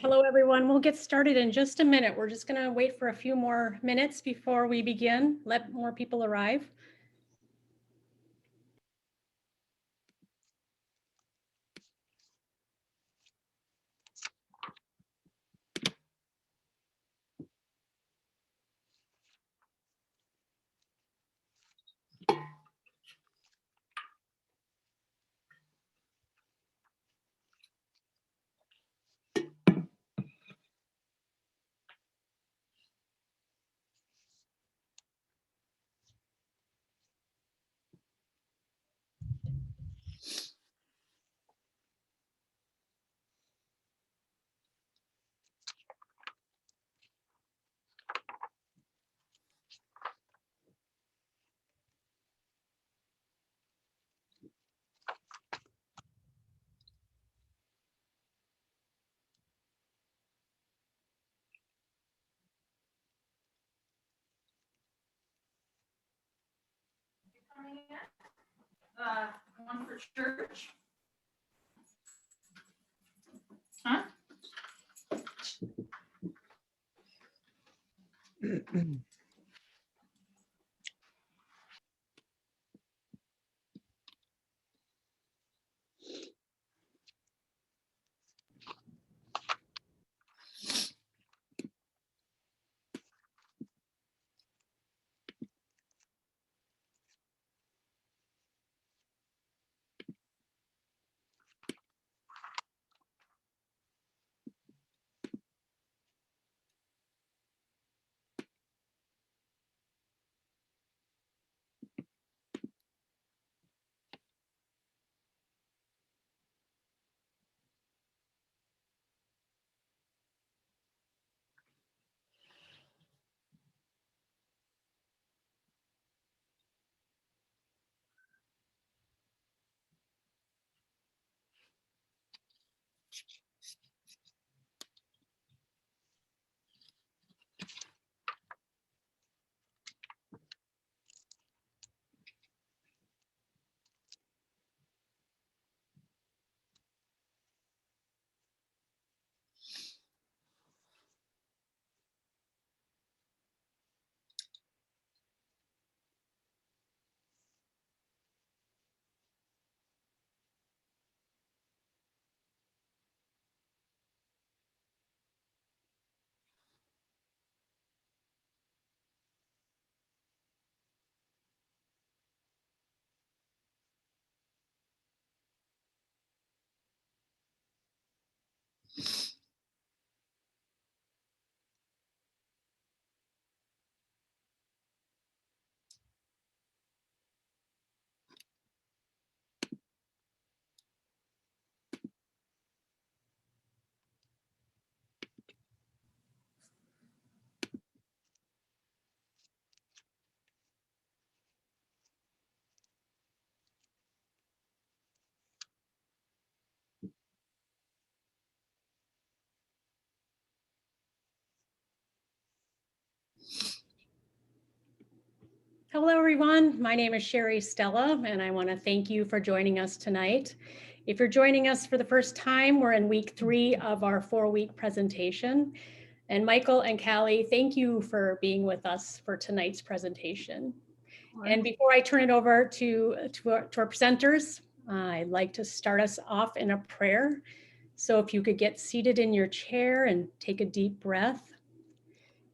Hello, everyone. We'll get started in just a minute. We're just going to wait for a few more minutes before we begin. Let more people arrive. One for church. Huh? Hello, everyone. My name is Sherry Stella, and I want to thank you for joining us tonight. If you're joining us for the first time, we're in week 3 of our 4-week presentation. And Michael and Callie, thank you for being with us for tonight's presentation. And before I turn it over to our presenters, I'd like to start us off in a prayer. So if you could get seated in your chair and take a deep breath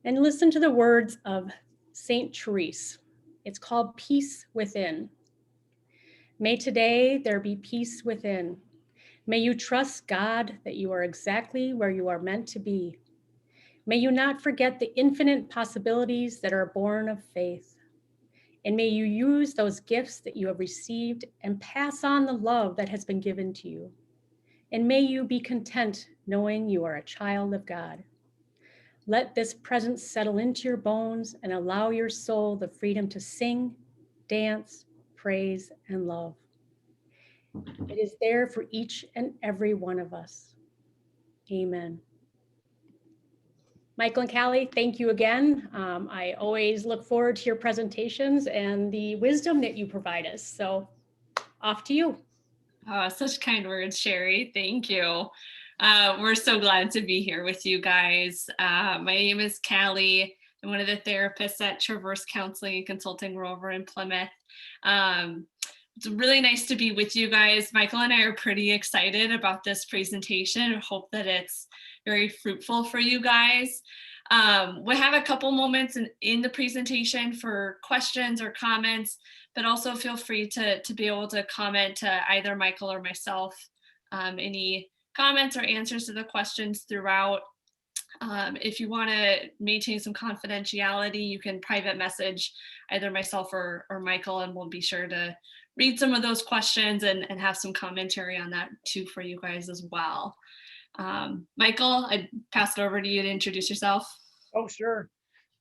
and listen to the words of Saint Therese. It's called Peace Within. May today there be peace within. May you trust God that you are exactly where you are meant to be. May you not forget the infinite possibilities that are born of faith. And may you use those gifts that you have received and pass on the love that has been given to you. And may you be content knowing you are a child of God. Let this presence settle into your bones and allow your soul the freedom to sing, dance, praise, and love. It is there for each and every one of us. Amen. Michael and Callie, thank you again. I always look forward to your presentations and the wisdom that you provide us. So off to you. Such kind words, Sherry. Thank you. We're so glad to be here with you guys. My name is Callie. I'm one of the therapists at Traverse Counseling and Consulting. We're over in Plymouth. It's really nice to be with you guys. Michael and I are pretty excited about this presentation. I hope that it's very fruitful for you guys. We have a couple moments in the presentation for questions or comments, but also feel free to be able to comment to either Michael or myself, any comments or answers to the questions throughout. If you want to maintain some confidentiality, you can private message either myself or Michael, and we'll be sure to read some of those questions and have some commentary on that too for you guys as well. Michael, I'd pass it over to you to introduce yourself. Oh, sure.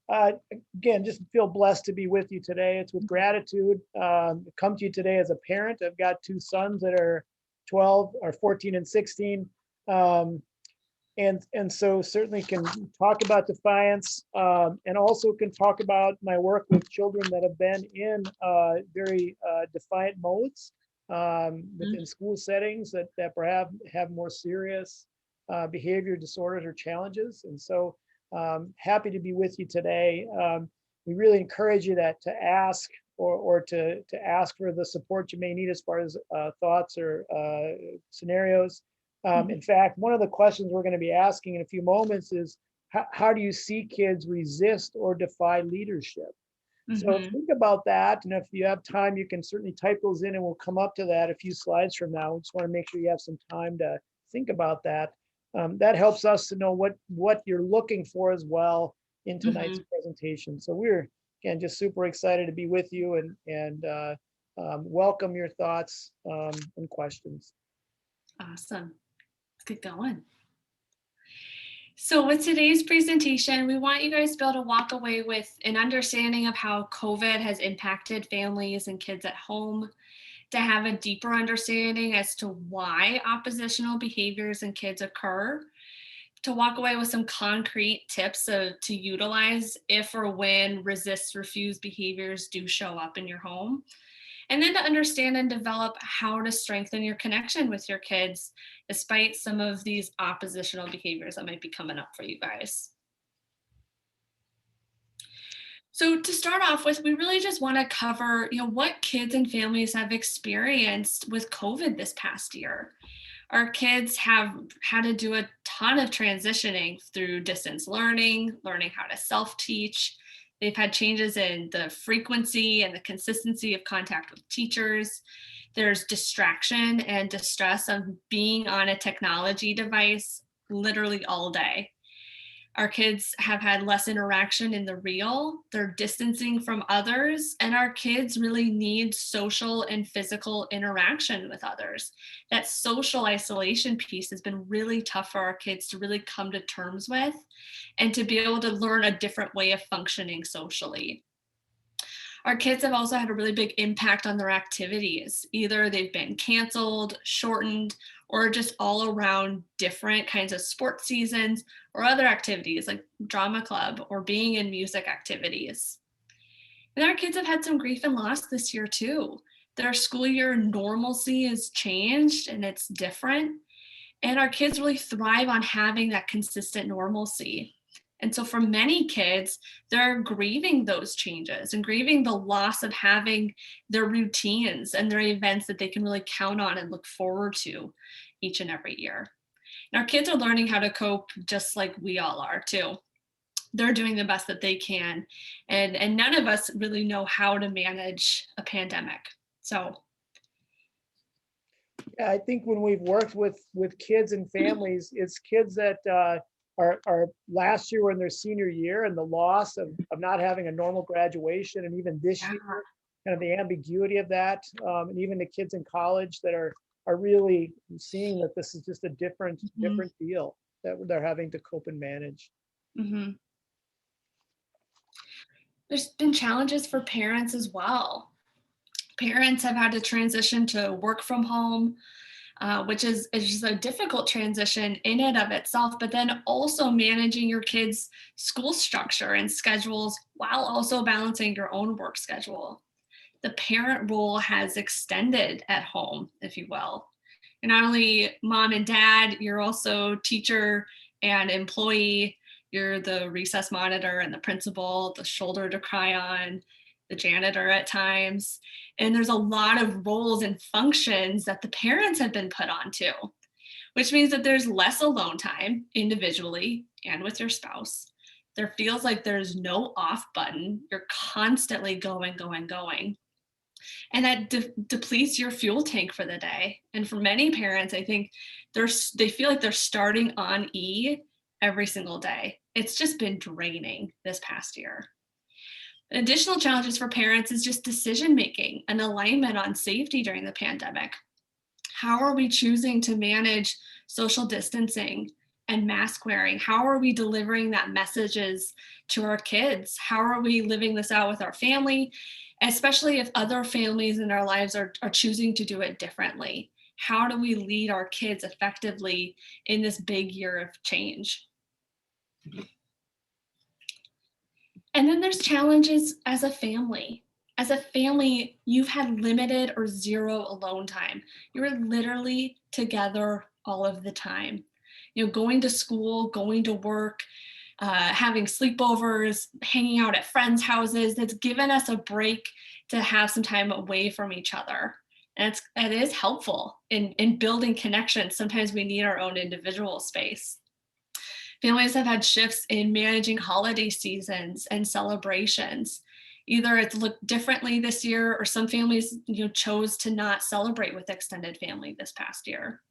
Again, just feel blessed to be with you today. It's with gratitude. Come to you today as a parent. I've got two sons that are 12 or 14 and 16. And so certainly can talk about Defiance, and also can talk about my work with children that have been in very defiant modes within school settings that perhaps have more serious behavior disorders or challenges. And so happy to be with you today. We really encourage you to ask or to ask for the support you may need as far as thoughts or scenarios. In fact, one of the questions we're going to be asking in a few moments is, how do you see kids resist or defy leadership? So think about that. And if you have time, you can certainly type those in and we'll come up to that a few slides from now. We just want to make sure you have some time to think about that. That helps us to know what you're looking for as well in tonight's presentation. So we're, again, just super excited to be with you and welcome your thoughts and questions. Awesome. Let's get going. So with today's presentation, we want you guys to be able to walk away with an understanding of how COVID has impacted families and kids at home, to have a deeper understanding as to why oppositional behaviors in kids occur, to walk away with some concrete tips to utilize if or when resist, refuse behaviors do show up in your home, and then to understand and develop how to strengthen your connection with your kids despite some of these oppositional behaviors that might be coming up for you guys. So to start off with, we really just want to cover, what kids and families have experienced with COVID this past year. Our kids have had to do a ton of transitioning through distance learning how to self-teach. They've had changes in the frequency and the consistency of contact with teachers. There's distraction and distress of being on a technology device literally all day. Our kids have had less interaction in the real, they're distancing from others, and our kids really need social and physical interaction with others. That social isolation piece has been really tough for our kids to really come to terms with and to be able to learn a different way of functioning socially. Our kids have also had a really big impact on their activities. Either they've been canceled, shortened, or just all around different kinds of sports seasons or other activities like drama club or being in music activities. And our kids have had some grief and loss this year too. Their school year normalcy has changed and it's different. And our kids really thrive on having that consistent normalcy. And so for many kids, they're grieving those changes and grieving the loss of having their routines and their events that they can really count on and look forward to each and every year. And our kids are learning how to cope just like we all are too. They're doing the best that they can. And none of us really know how to manage a pandemic. So yeah, I think when we've worked with kids and families, it's kids that are last year were in their senior year, and the loss of not having a normal graduation, and even this year, kind of the ambiguity of that, and even the kids in college that are really seeing that this is just a different deal that they're having to cope and manage. There's been challenges for parents as well. Parents have had to transition to work from home, which is just a difficult transition in and of itself, but then also managing your kids' school structure and schedules while also balancing your own work schedule. The parent role has extended at home, if you will. You're not only mom and dad, you're also teacher and employee. You're the recess monitor and the principal, the shoulder to cry on, the janitor at times. And there's a lot of roles and functions that the parents have been put onto, which means that there's less alone time individually and with your spouse. There feels like there's no off button. You're constantly going, going, going. And that depletes your fuel tank for the day. And for many parents, I think they feel like they're starting on E every single day. It's just been draining this past year. Additional challenges for parents is just decision making and alignment on safety during the pandemic. How are we choosing to manage social distancing and mask wearing? How are we delivering that messages to our kids? How are we living this out with our family? Especially if other families in our lives are choosing to do it differently. How do we lead our kids effectively in this big year of change? And then there's challenges as a family. As a family, you've had limited or zero alone time. You're literally together all of the time. Going to school, going to work, having sleepovers, hanging out at friends' houses. That's given us a break to have some time away from each other. And it is helpful in building connections. Sometimes we need our own individual space. Families have had shifts in managing holiday seasons and celebrations. Either it's looked differently this year, or some families chose to not celebrate with extended family this past year.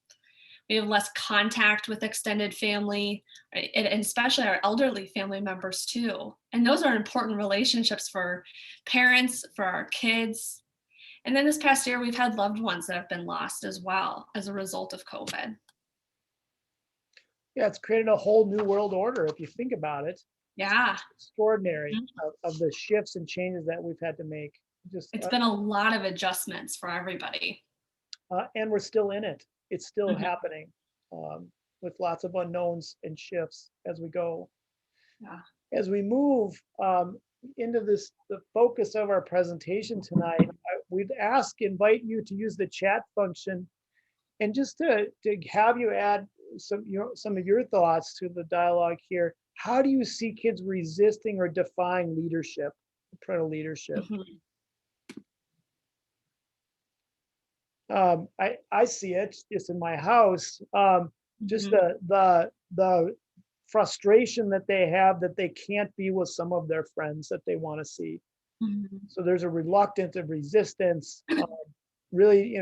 We have less contact with extended family, right? And especially our elderly family members too. And those are important relationships for parents, for our kids. And then this past year, we've had loved ones that have been lost as well as a result of COVID. Yeah, it's created a whole new world order if you think about it. Yeah. Extraordinary of the shifts and changes that we've had to make. It's been a lot of adjustments for everybody. And we're still in it. It's still happening with lots of unknowns and shifts as we go. Yeah. As we move into the focus of our presentation tonight, we'd invite you to use the chat function and just to have you add some of your thoughts to the dialogue here. How do you see kids resisting or defying leadership, parental leadership? I see it just in my house. Just the frustration that they have that they can't be with some of their friends that they want to see. So there's a reluctance of resistance, really,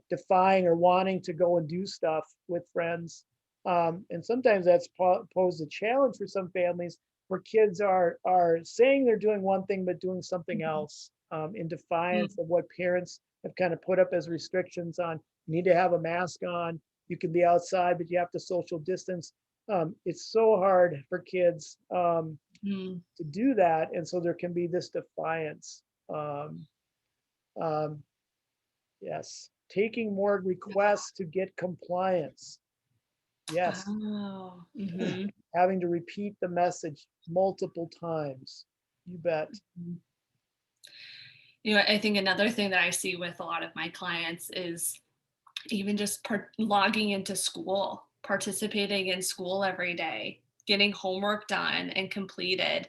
defying or wanting to go and do stuff with friends. And sometimes that's posed a challenge for some families where kids are saying they're doing one thing but doing something else in defiance of what parents have kind of put up as restrictions on. You need to have a mask on. You can be outside, but you have to social distance. It's so hard for kids to do that. And so there can be this defiance. Yes. Taking more requests to get compliance. Yes. Oh. Having to repeat the message multiple times. You bet. I think another thing that I see with a lot of my clients is even just logging into school, participating in school every day, getting homework done and completed.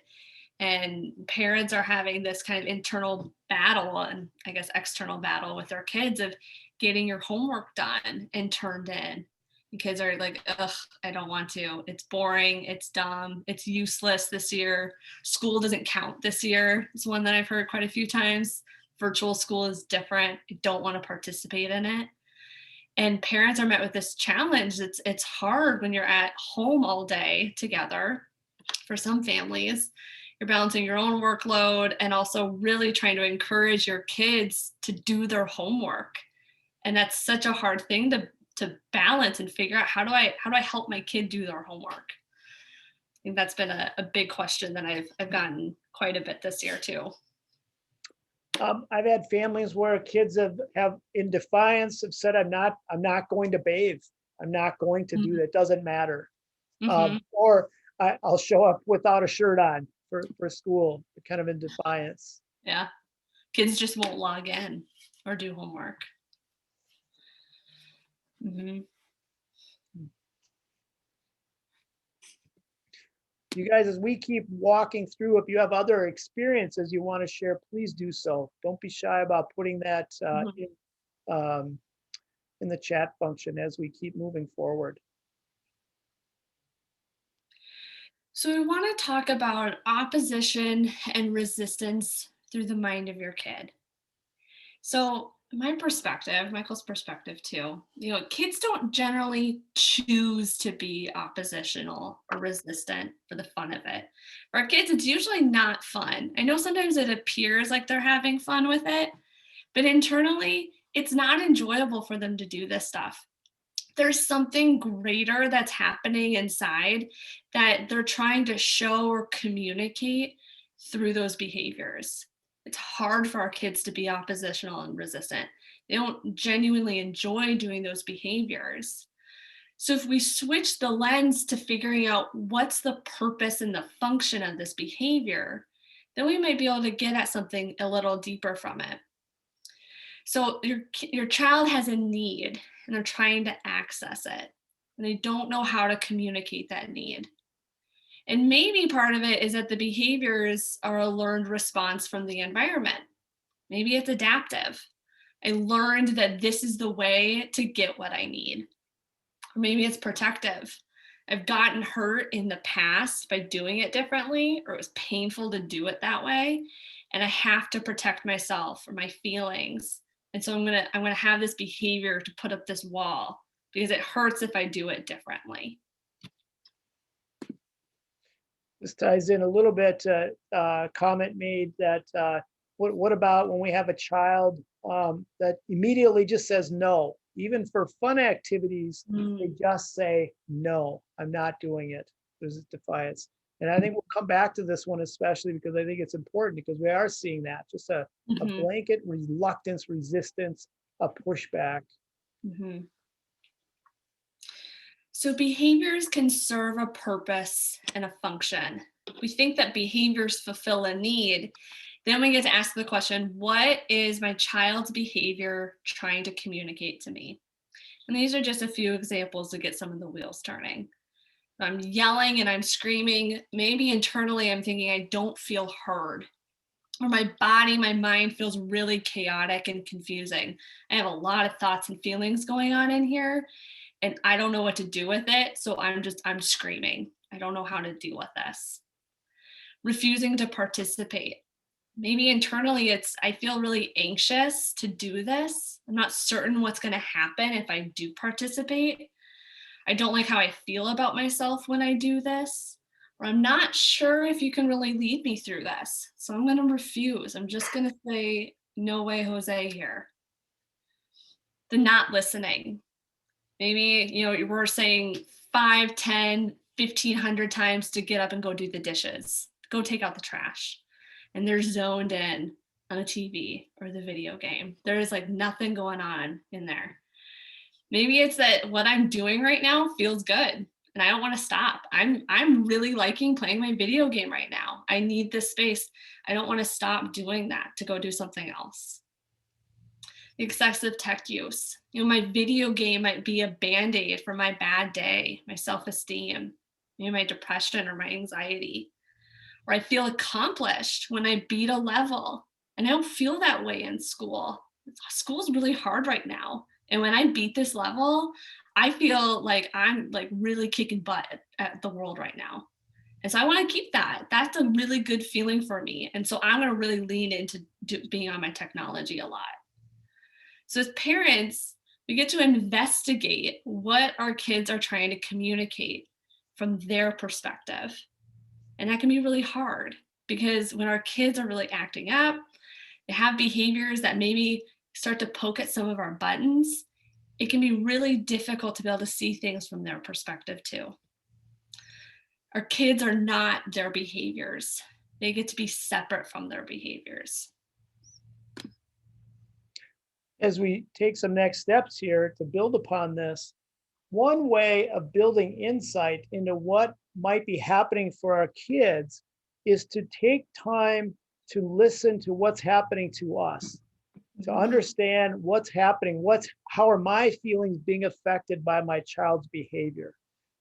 And parents are having this kind of internal battle and I guess external battle with their kids of getting your homework done and turned in. And kids are like, ugh, I don't want to. It's boring. It's dumb. It's useless this year. School doesn't count this year. It's one that I've heard quite a few times. Virtual school is different. I don't want to participate in it. And parents are met with this challenge. It's hard when you're at home all day together. For some families, you're balancing your own workload and also really trying to encourage your kids to do their homework. And that's such a hard thing to balance and figure out how do I help my kid do their homework? I think that's been a big question that I've gotten quite a bit this year too. I've had families where kids have in defiance have said, I'm not going to bathe. I'm not going to do that. Doesn't matter. Or I'll show up without a shirt on for school, kind of in defiance. Yeah. Kids just won't log in or do homework. Mhm. You guys, as we keep walking through, if you have other experiences you want to share, please do so. Don't be shy about putting that in the chat function as we keep moving forward. So we want to talk about opposition and resistance through the mind of your kid. So my perspective, Michael's perspective too, kids don't generally choose to be oppositional or resistant for the fun of it. For our kids, it's usually not fun. I know sometimes it appears like they're having fun with it, but internally, it's not enjoyable for them to do this stuff. There's something greater that's happening inside that they're trying to show or communicate through those behaviors. It's hard for our kids to be oppositional and resistant. They don't genuinely enjoy doing those behaviors. So if we switch the lens to figuring out what's the purpose and the function of this behavior, then we might be able to get at something a little deeper from it. So your child has a need and they're trying to access it and they don't know how to communicate that need. And maybe part of it is that the behaviors are a learned response from the environment. Maybe it's adaptive. I learned that this is the way to get what I need. Or maybe it's protective. I've gotten hurt in the past by doing it differently, or it was painful to do it that way. And I have to protect myself or my feelings. And so I'm gonna have this behavior to put up this wall because it hurts if I do it differently. This ties in a little bit to comment made that what about when we have a child that immediately just says no, even for fun activities, they just say, no, I'm not doing it. There's defiance. And I think we'll come back to this one, especially because I think it's important because we are seeing that just a blanket reluctance, resistance, a pushback. So behaviors can serve a purpose and a function. We think that behaviors fulfill a need. Then we get to ask the question, what is my child's behavior trying to communicate to me? And these are just a few examples to get some of the wheels turning. I'm yelling and I'm screaming. Maybe internally I'm thinking I don't feel heard. Or my body, my mind feels really chaotic and confusing. I have a lot of thoughts and feelings going on in here and I don't know what to do with it. So I'm screaming. I don't know how to deal with this. Refusing to participate. Maybe internally I feel really anxious to do this. I'm not certain what's going to happen if I do participate. I don't like how I feel about myself when I do this. Or I'm not sure if you can really lead me through this. So I'm going to refuse. I'm just going to say, no way, Jose here. The not listening. Maybe, we're saying 5, 10, 1,500 times to get up and go do the dishes, go take out the trash. And they're zoned in on the TV or the video game. There is like nothing going on in there. Maybe it's that what I'm doing right now feels good and I don't want to stop. I'm really liking playing my video game right now. I need this space. I don't want to stop doing that to go do something else. Excessive tech use. My video game might be a band-aid for my bad day, my self-esteem, maybe my depression or my anxiety. Or I feel accomplished when I beat a level. And I don't feel that way in school. School's really hard right now. And when I beat this level, I feel like I'm like really kicking butt at the world right now. And so I want to keep that. That's a really good feeling for me. And so I'm going to really lean into being on my technology a lot. So as parents, we get to investigate what our kids are trying to communicate from their perspective. And that can be really hard because when our kids are really acting up, they have behaviors that maybe start to poke at some of our buttons, it can be really difficult to be able to see things from their perspective too. Our kids are not their behaviors. They get to be separate from their behaviors. As we take some next steps here to build upon this, one way of building insight into what might be happening for our kids is to take time to listen to what's happening to us. to understand what's happening, how are my feelings being affected by my child's behavior,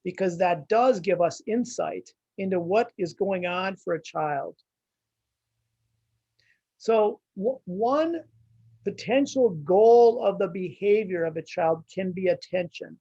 because that does give us insight into what is going on for a child. So one potential goal of the behavior of a child can be attention.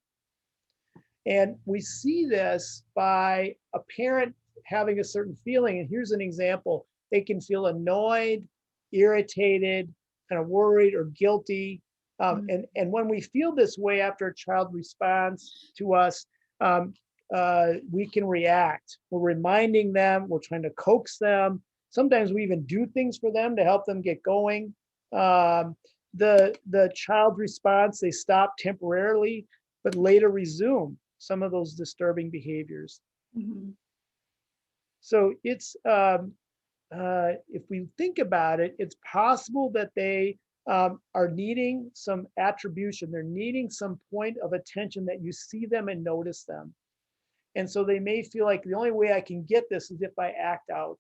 And we see this by a parent having a certain feeling. And here's an example. They can feel annoyed, irritated, kind of worried or guilty. And when we feel this way after a child responds to us, we can react. We're reminding them, we're trying to coax them. Sometimes we even do things for them to help them get going. The child response, they stop temporarily, but later resume some of those disturbing behaviors. So it's, if we think about it, it's possible that they are needing some attribution. They're needing some point of attention that you see them and notice them. And so they may feel like the only way I can get this is if I act out.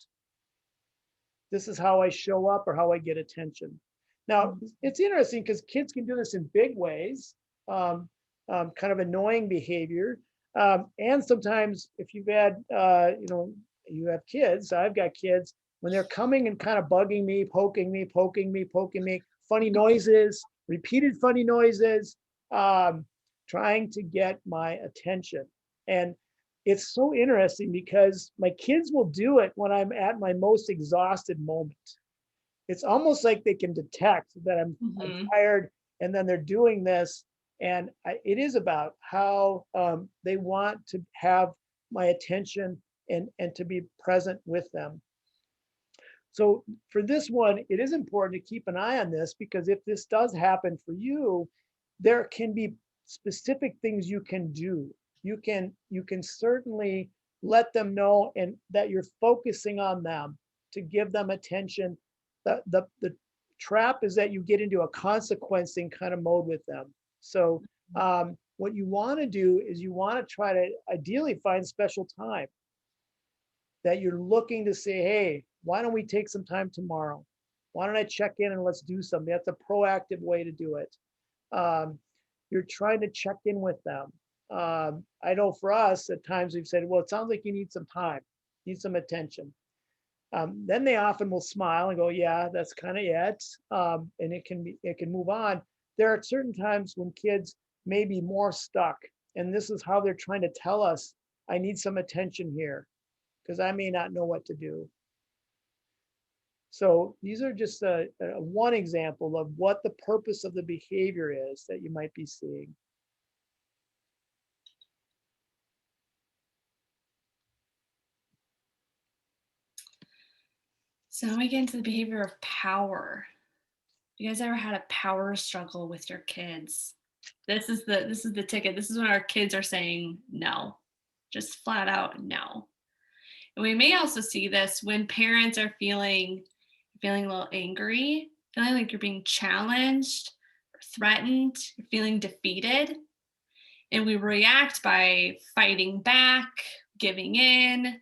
This is how I show up or how I get attention. Now, it's interesting because kids can do this in big ways, kind of annoying behavior. And sometimes if you've had, you have kids, I've got kids, when they're coming and kind of bugging me, poking me, funny noises, repeated funny noises, trying to get my attention. And it's so interesting because my kids will do it when I'm at my most exhausted moment. It's almost like they can detect that I'm tired, and then they're doing this. And it is about how they want to have my attention and to be present with them. So for this one, it is important to keep an eye on this, because if this does happen for you, there can be specific things you can do. You can certainly let them know and that you're focusing on them to give them attention. The trap is that you get into a consequencing kind of mode with them. So what you want to do is you want to try to ideally find special time that you're looking to say, hey, why don't we take some time tomorrow? Why don't I check in and let's do something? That's a proactive way to do it. You're trying to check in with them. I know for us, at times we've said, well, it sounds like you need some time, need some attention. Then they often will smile and go, yeah, that's kind of it. And it can move on. There are certain times when kids may be more stuck. And this is how they're trying to tell us, I need some attention here, because I may not know what to do. So these are just one example of what the purpose of the behavior is that you might be seeing. So now we get into the behavior of power. You guys ever had a power struggle with your kids? This is the ticket. This is when our kids are saying no, just flat out no. And we may also see this when parents are feeling a little angry, feeling like you're being challenged or threatened, you're feeling defeated. And we react by fighting back, giving in,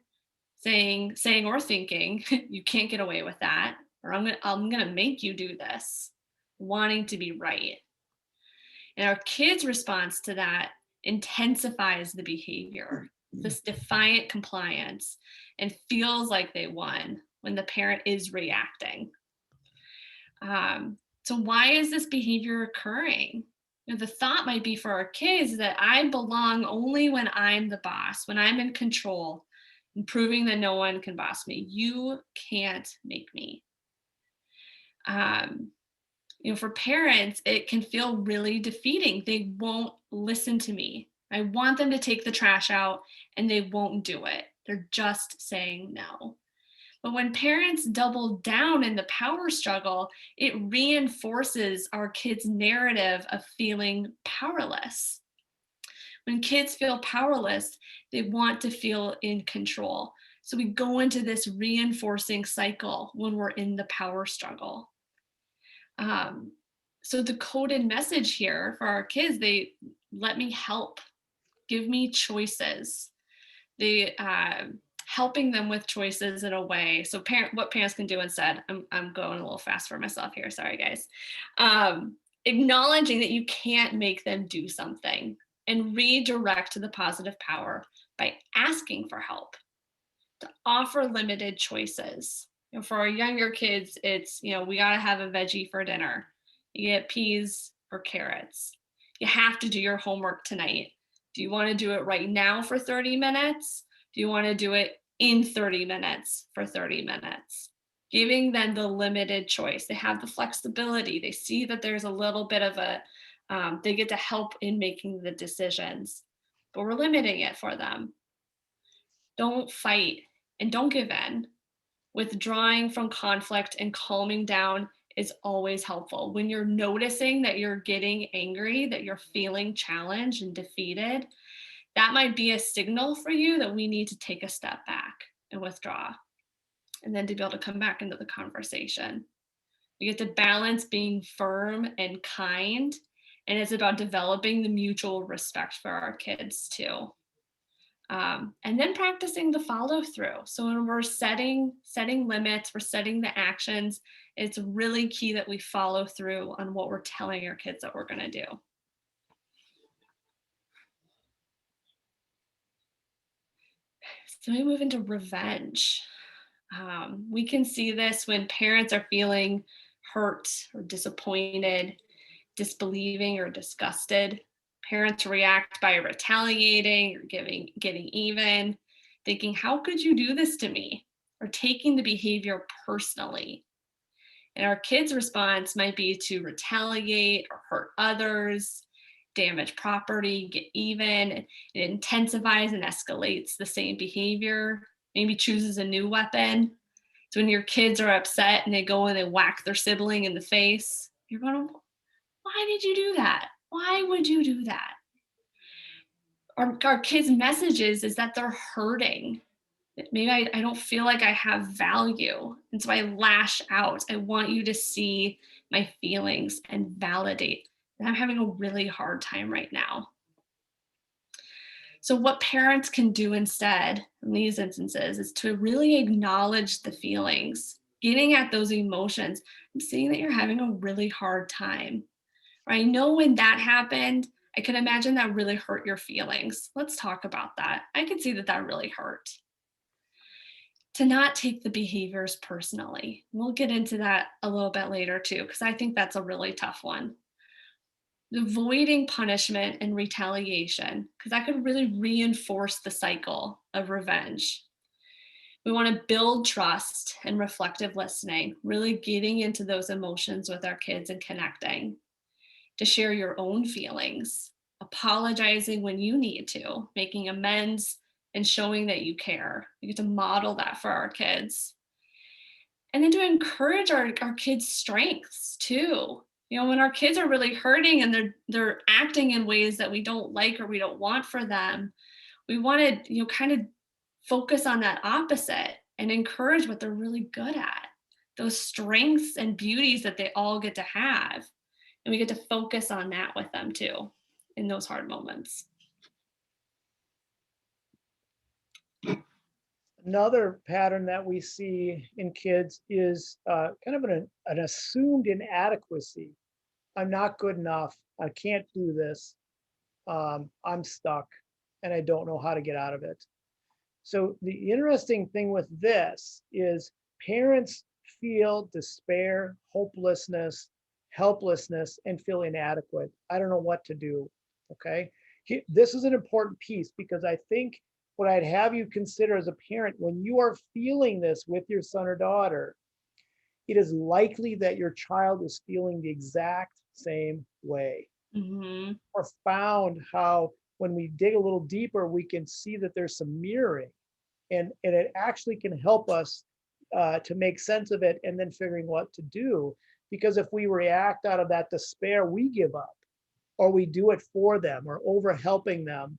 saying or thinking, you can't get away with that, or I'm gonna make you do this, wanting to be right. And our kids' response to that intensifies the behavior, this defiant compliance, and feels like they won when the parent is reacting. So why is this behavior occurring? The thought might be for our kids that I belong only when I'm the boss, when I'm in control, and proving that no one can boss me. You can't make me. For parents, it can feel really defeating. They won't listen to me. I want them to take the trash out and they won't do it. They're just saying no. But when parents double down in the power struggle, it reinforces our kids' narrative of feeling powerless. When kids feel powerless, they want to feel in control. So we go into this reinforcing cycle when we're in the power struggle. So the coded message here for our kids, they let me help, give me choices. They helping them with choices in a way. So what parents can do instead, I'm going a little fast for myself here. Sorry, guys. Acknowledging that you can't make them do something and redirect to the positive power by asking for help, to offer limited choices. For our younger kids, it's, we got to have a veggie for dinner. You get peas or carrots. You have to do your homework tonight. Do you want to do it right now for 30 minutes? Do you want to do it in 30 minutes for 30 minutes? Giving them the limited choice. They have the flexibility. They see that there's a little bit of they get to help in making the decisions, but we're limiting it for them. Don't fight and don't give in. Withdrawing from conflict and calming down is always helpful. When you're noticing that you're getting angry, that you're feeling challenged and defeated, that might be a signal for you that we need to take a step back and withdraw, and then to be able to come back into the conversation. We get to balance being firm and kind, and it's about developing the mutual respect for our kids too. And then practicing the follow through. So when we're setting limits, we're setting the actions, it's really key that we follow through on what we're telling our kids that we're going to do. So we move into revenge. We can see this when parents are feeling hurt or disappointed, disbelieving or disgusted. Parents react by retaliating or getting even, thinking, how could you do this to me? Or taking the behavior personally. And our kids' response might be to retaliate or hurt others, damage property, get even. It intensifies and escalates the same behavior, maybe chooses a new weapon. So when your kids are upset and they go and they whack their sibling in the face, you're going, why did you do that? Why would you do that? Our kids' messages is that they're hurting. Maybe I don't feel like I have value. And so I lash out. I want you to see my feelings and validate that I'm having a really hard time right now. So what parents can do instead in these instances is to really acknowledge the feelings, getting at those emotions and seeing that you're having a really hard time. I know when that happened, I can imagine that really hurt your feelings. Let's talk about that. I can see that really hurt. To not take the behaviors personally. We'll get into that a little bit later too, because I think that's a really tough one. Avoiding punishment and retaliation, because that could really reinforce the cycle of revenge. We want to build trust and reflective listening, really getting into those emotions with our kids and connecting. To share your own feelings, apologizing when you need to, making amends, and showing that you care. We get to model that for our kids. And then to encourage our kids' strengths too. When our kids are really hurting and they're acting in ways that we don't like or we don't want for them, we want to kind of focus on that opposite and encourage what they're really good at, those strengths and beauties that they all get to have. And we get to focus on that with them too in those hard moments. Another pattern that we see in kids is kind of an assumed inadequacy. I'm not good enough. I can't do this. I'm stuck and I don't know how to get out of it. So the interesting thing with this is parents feel despair, hopelessness, helplessness, and feel inadequate. I don't know what to do. Okay. This is an important piece because I think what I'd have you consider as a parent, when you are feeling this with your son or daughter, it is likely that your child is feeling the exact same way. Mm-hmm. Profound how when we dig a little deeper, we can see that there's some mirroring, and it actually can help us to make sense of it and then figuring what to do. Because if we react out of that despair, we give up, or we do it for them, or over helping them,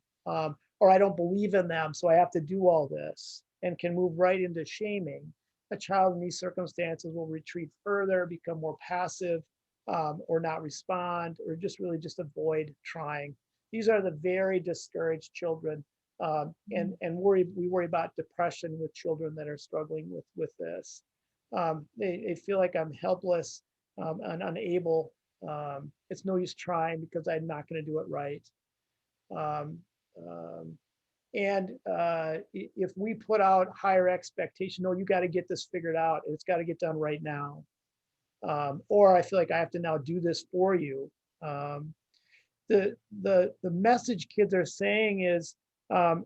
or I don't believe in them, so I have to do all this, and can move right into shaming. A child in these circumstances will retreat further, become more passive, or not respond, or just avoid trying. These are the very discouraged children And we worry about depression with children that are struggling with this. They feel like I'm helpless and unable. It's no use trying because I'm not going to do it right. Um, um, and if we put out higher expectation, no, you got to get this figured out. It's got to get done right now. Or I feel like I have to now do this for you. The message kids are saying is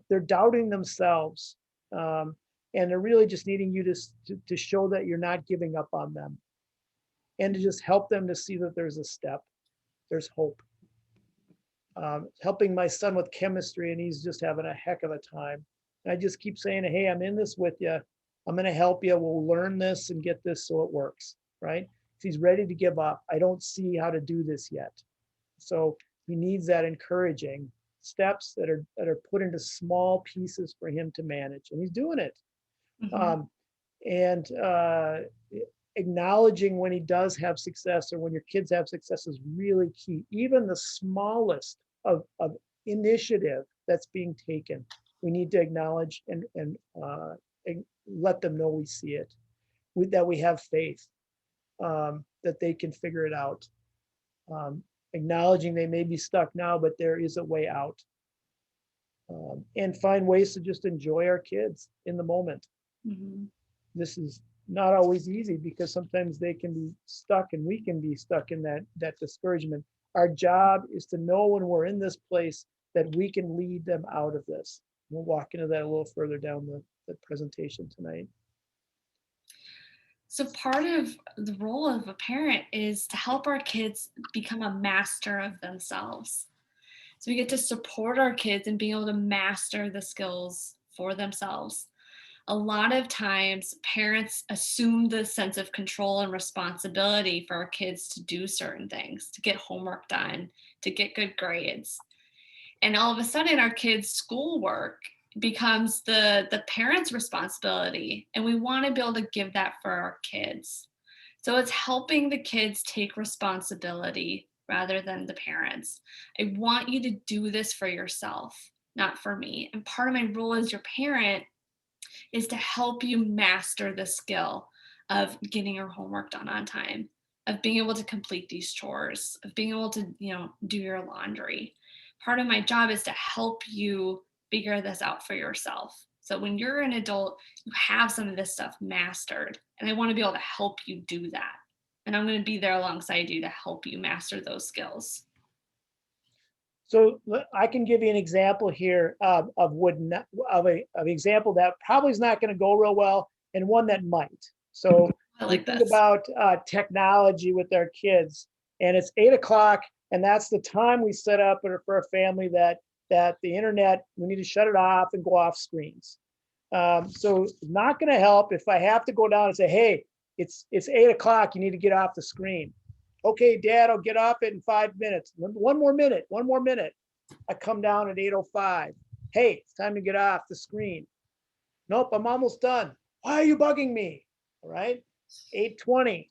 they're doubting themselves, and they're really just needing you to show that you're not giving up on them, and to just help them to see that there's a step, there's hope. Helping my son with chemistry, and he's just having a heck of a time. And I just keep saying, hey, I'm in this with you. I'm going to help you. We'll learn this and get this so it works, right? If he's ready to give up, I don't see how to do this yet. So he needs that encouraging steps that are put into small pieces for him to manage, and he's doing it. And acknowledging when he does have success or when your kids have success is really key. Even the smallest of initiative that's being taken, we need to acknowledge and let them know we see it, that we have faith, that they can figure it out. Acknowledging they may be stuck now, but there is a way out. And find ways to just enjoy our kids in the moment. This is not always easy because sometimes they can be stuck and we can be stuck in that discouragement. Our job is to know when we're in this place that we can lead them out of this. We'll walk into that a little further down the presentation tonight. So part of the role of a parent is to help our kids become a master of themselves. So we get to support our kids in being able to master the skills for themselves. A lot of times parents assume the sense of control and responsibility for our kids to do certain things, to get homework done, to get good grades. And all of a sudden our kids' schoolwork becomes the parents' responsibility. And we want to be able to give that for our kids. So it's helping the kids take responsibility rather than the parents. I want you to do this for yourself, not for me. And part of my role as your parent is to help you master the skill of getting your homework done on time, of being able to complete these chores, of being able to, do your laundry. Part of my job is to help you figure this out for yourself. So when you're an adult, you have some of this stuff mastered, and I want to be able to help you do that. And I'm going to be there alongside you to help you master those skills. So I can give you an example here of an example that probably is not going to go real well, and one that might. So I like think this. about technology with our kids, and it's 8 o'clock, and that's the time we set up for a family that the internet, we need to shut it off and go off screens. So it's not going to help if I have to go down and say, hey, it's 8 o'clock, you need to get off the screen. Okay, Dad, I'll get off it in 5 minutes. One more minute. I come down at 8:05. Hey, it's time to get off the screen. Nope, I'm almost done. Why are you bugging me? All right, 8:20.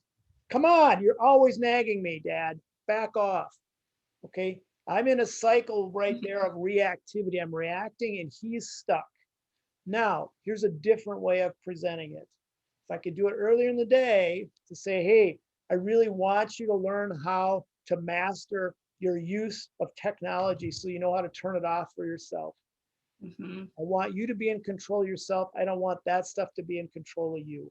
Come on, you're always nagging me, Dad. Back off. Okay, I'm in a cycle right there of reactivity. I'm reacting and he's stuck. Now, here's a different way of presenting it. If I could do it earlier in the day to say, hey, I really want you to learn how to master your use of technology so you know how to turn it off for yourself. I want you to be in control of yourself. I don't want that stuff to be in control of you.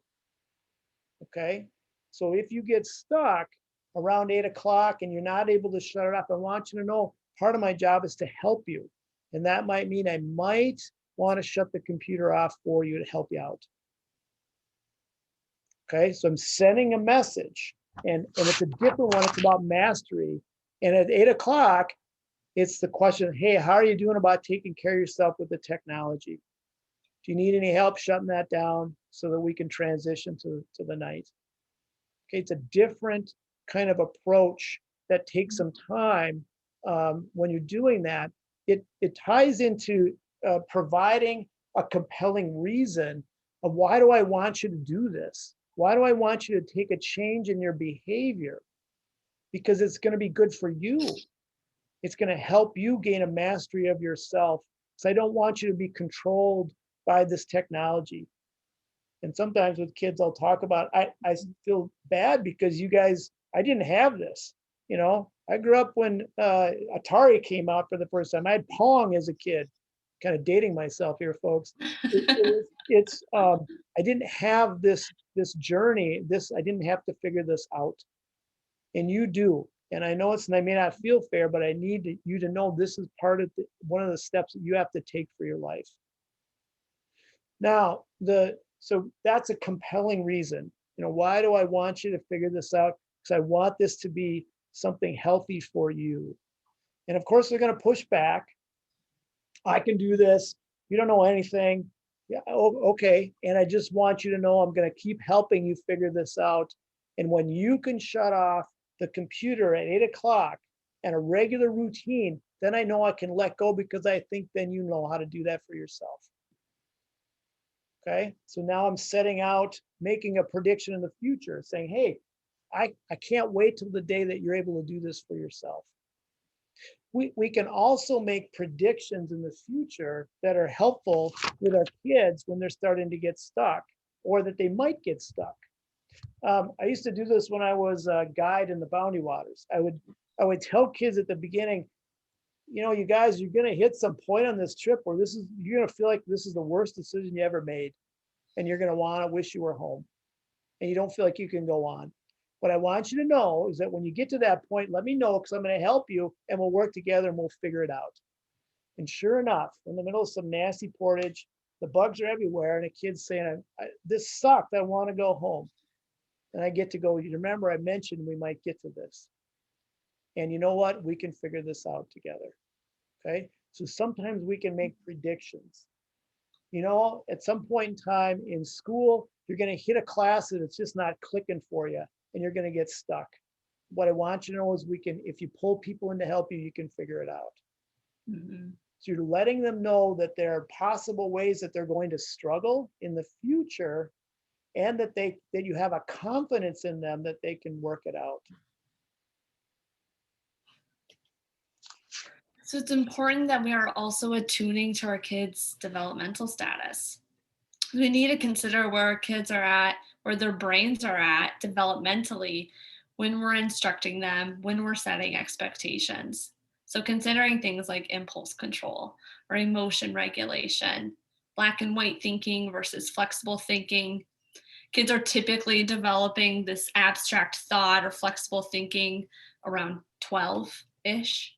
Okay? So if you get stuck around 8 o'clock and you're not able to shut it off, I want you to know part of my job is to help you. And that might mean I might want to shut the computer off for you to help you out. Okay, so I'm sending a message, and it's a different one. It's about mastery. And at 8 o'clock, it's the question, hey, how are you doing about taking care of yourself with the technology? Do you need any help shutting that down so that we can transition to the night? Okay, it's a different kind of approach that takes some time when you're doing that. It ties into providing a compelling reason of why do I want you to do this? Why do I want you to take a change in your behavior? Because it's going to be good for you. It's going to help you gain a mastery of yourself because I don't want you to be controlled by this technology. And sometimes with kids, I'll talk about, I feel bad because you guys, I didn't have this. You know, I grew up when Atari came out for the first time. I had Pong as a kid. Kind of dating myself here, folks. I didn't have this journey. I didn't have to figure this out, and you do. And I know I may not feel fair, but I need you to know this is part of one of the steps that you have to take for your life. Now, so that's a compelling reason. You know, why do I want you to figure this out? Because I want this to be something healthy for you. And of course, they're going to push back. I can do this. You don't know anything. Yeah, okay. And I just want you to know I'm going to keep helping you figure this out. And when you can shut off the computer at 8 o'clock and a regular routine, then I know I can let go, because I think then you know how to do that for yourself. Okay. So now I'm setting out, making a prediction in the future, saying, hey, I can't wait till the day that you're able to do this for yourself. We can also make predictions in the future that are helpful with our kids when they're starting to get stuck, or that they might get stuck. I used to do this when I was a guide in the Bounty Waters. I would tell kids at the beginning, you know, you guys, you're going to hit some point on this trip where you're going to feel like this is the worst decision you ever made, and you're going to want to wish you were home, and you don't feel like you can go on. What I want you to know is that when you get to that point, let me know, because I'm going to help you, and we'll work together and we'll figure it out. And sure enough, in the middle of some nasty portage, the bugs are everywhere, and a kid's saying, this sucked, I want to go home. And I get to go, you remember I mentioned we might get to this. And you know what? We can figure this out together. Okay. So sometimes we can make predictions. You know, at some point in time in school, you're going to hit a class that it's just not clicking for you, and you're going to get stuck. What I want you to know is if you pull people in to help you, you can figure it out. Mm-hmm. So you're letting them know that there are possible ways that they're going to struggle in the future, and that you have a confidence in them that they can work it out. So it's important that we are also attuning to our kids' developmental status. We need to consider where our kids are at, where their brains are at developmentally, when we're instructing them, when we're setting expectations. So considering things like impulse control or emotion regulation, black and white thinking versus flexible thinking. Kids are typically developing this abstract thought or flexible thinking around 12-ish.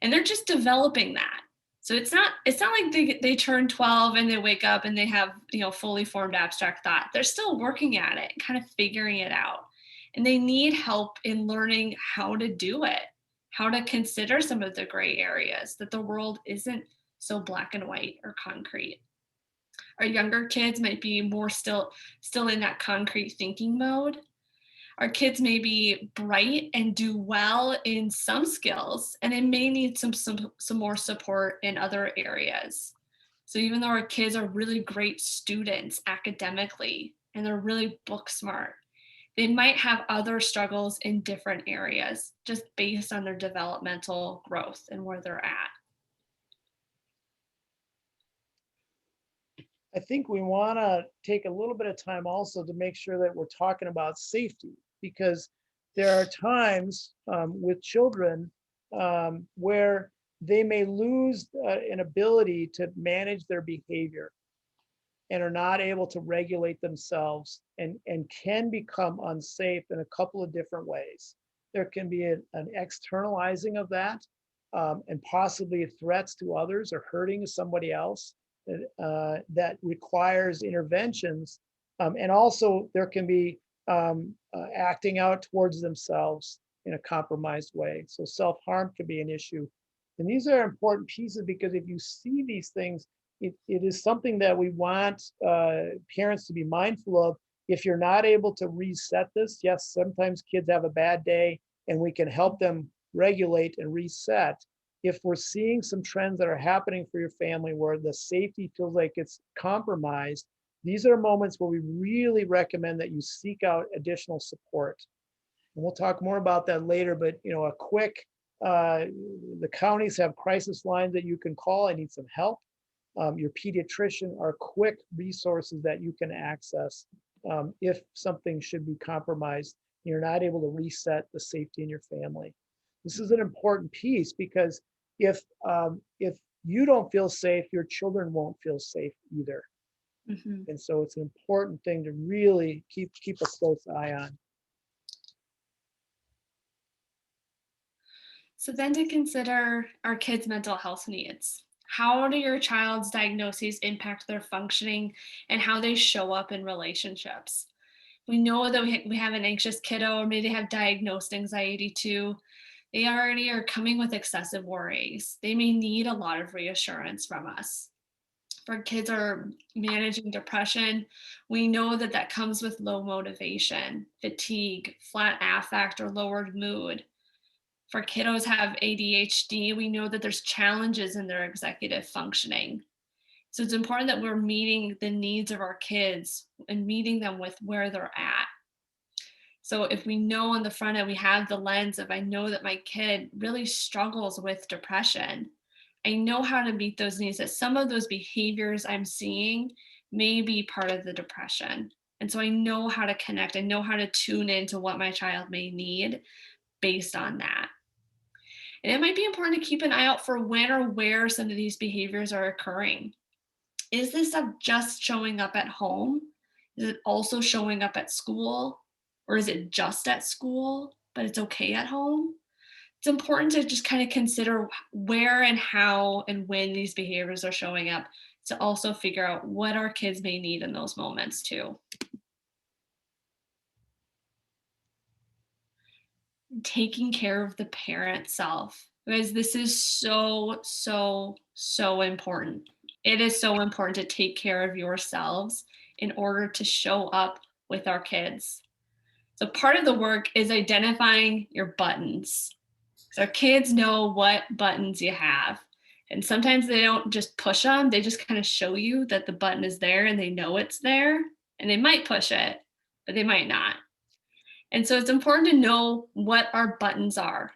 And they're just developing that. So it's not like they turn 12 and they wake up and they have, fully formed abstract thought. They're still working at it, kind of figuring it out. And they need help in learning how to do it, how to consider some of the gray areas, that the world isn't so black and white or concrete. Our younger kids might be more still in that concrete thinking mode. Our kids may be bright and do well in some skills, and it may need some more support in other areas. So even though our kids are really great students academically and they're really book smart, they might have other struggles in different areas just based on their developmental growth and where they're at. I think we want to take a little bit of time also to make sure that we're talking about safety, because there are times with children where they may lose an ability to manage their behavior and are not able to regulate themselves, and can become unsafe in a couple of different ways. There can be an externalizing of that, and possibly threats to others or hurting somebody else that requires interventions. And also there can be acting out towards themselves in a compromised way. So self-harm can be an issue. And these are important pieces, because if you see these things, it is something that we want parents to be mindful of. If you're not able to reset this, yes, sometimes kids have a bad day and we can help them regulate and reset. If we're seeing some trends that are happening for your family where the safety feels like it's compromised, these are moments where we really recommend that you seek out additional support. And we'll talk more about that later, but a quick The counties have crisis lines that you can call. I need some help. Your pediatrician are quick resources that you can access if something should be compromised. You're not able to reset the safety in your family. This is an important piece because if you don't feel safe, your children won't feel safe either. Mhm. And so it's an important thing to really keep a close eye on. So then to consider our kids' mental health needs. How do your child's diagnoses impact their functioning and how they show up in relationships? We know that we have an anxious kiddo, or maybe they have diagnosed anxiety too. They already are coming with excessive worries. They may need a lot of reassurance from us. If our kids are managing depression, we know that that comes with low motivation, fatigue, flat affect, or lowered mood. For kiddos have ADHD, we know that there's challenges in their executive functioning. So it's important that we're meeting the needs of our kids and meeting them with where they're at. So if we know on the front end, we have the lens of, I know that my kid really struggles with depression. I know how to meet those needs, that some of those behaviors I'm seeing may be part of the depression. And so I know how to connect, I know how to tune into what my child may need based on that. And it might be important to keep an eye out for when or where some of these behaviors are occurring. Is this stuff just showing up at home? Is it also showing up at school? Or is it just at school, but it's okay at home? It's important to just kind of consider where and how and when these behaviors are showing up to also figure out what our kids may need in those moments too. Taking care of the parent self. Because this is so important. It is so important to take care of yourselves in order to show up with our kids. So part of the work is identifying your buttons. So our kids know what buttons you have. And sometimes they don't just push them, they just kind of show you that the button is there and they know it's there. And they might push it, but they might not. And so it's important to know what our buttons are.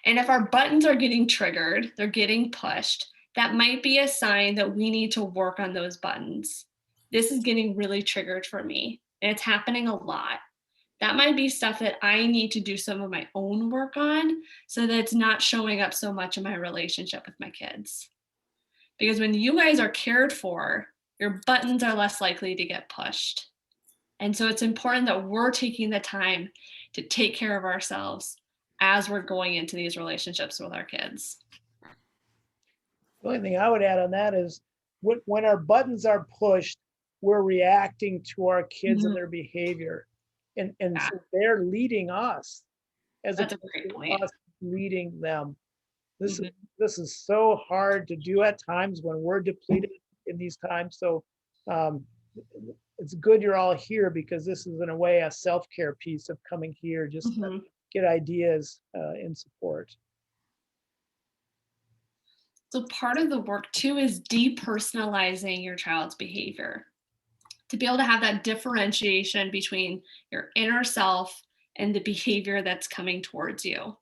And if our buttons are getting triggered, they're getting pushed, that might be a sign that we need to work on those buttons. This is getting really triggered for me, and it's happening a lot. That might be stuff that I need to do some of my own work on so that it's not showing up so much in my relationship with my kids. Because when you guys are cared for, your buttons are less likely to get pushed. And so it's important that we're taking the time to take care of ourselves as we're going into these relationships with our kids. The only thing I would add on that is when our buttons are pushed, we're reacting to our kids and their behavior. And Yeah. so they're leading us as That's a opposed great to point. us leading them. This Mhm. this is so hard to do at times when we're depleted in these times. So it's good you're all here because this is in a way a self-care piece of coming here just to Mhm. get ideas and support. So part of the work too is depersonalizing your child's behavior, to be able to have that differentiation between your inner self and the behavior that's coming towards you.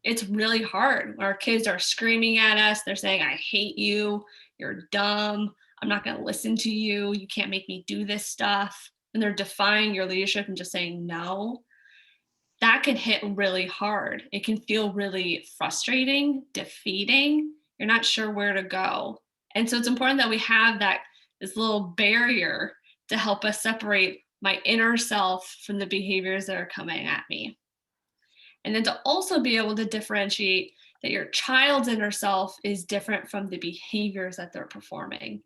It's really hard when our kids are screaming at us. They're saying, I hate you. You're dumb. I'm not going to listen to you. You can't make me do this stuff. And they're defying your leadership and just saying no. That can hit really hard. It can feel really frustrating, defeating. You're not sure where to go. And so it's important that we have this little barrier to help us separate my inner self from the behaviors that are coming at me. And then to also be able to differentiate that your child's inner self is different from the behaviors that they're performing,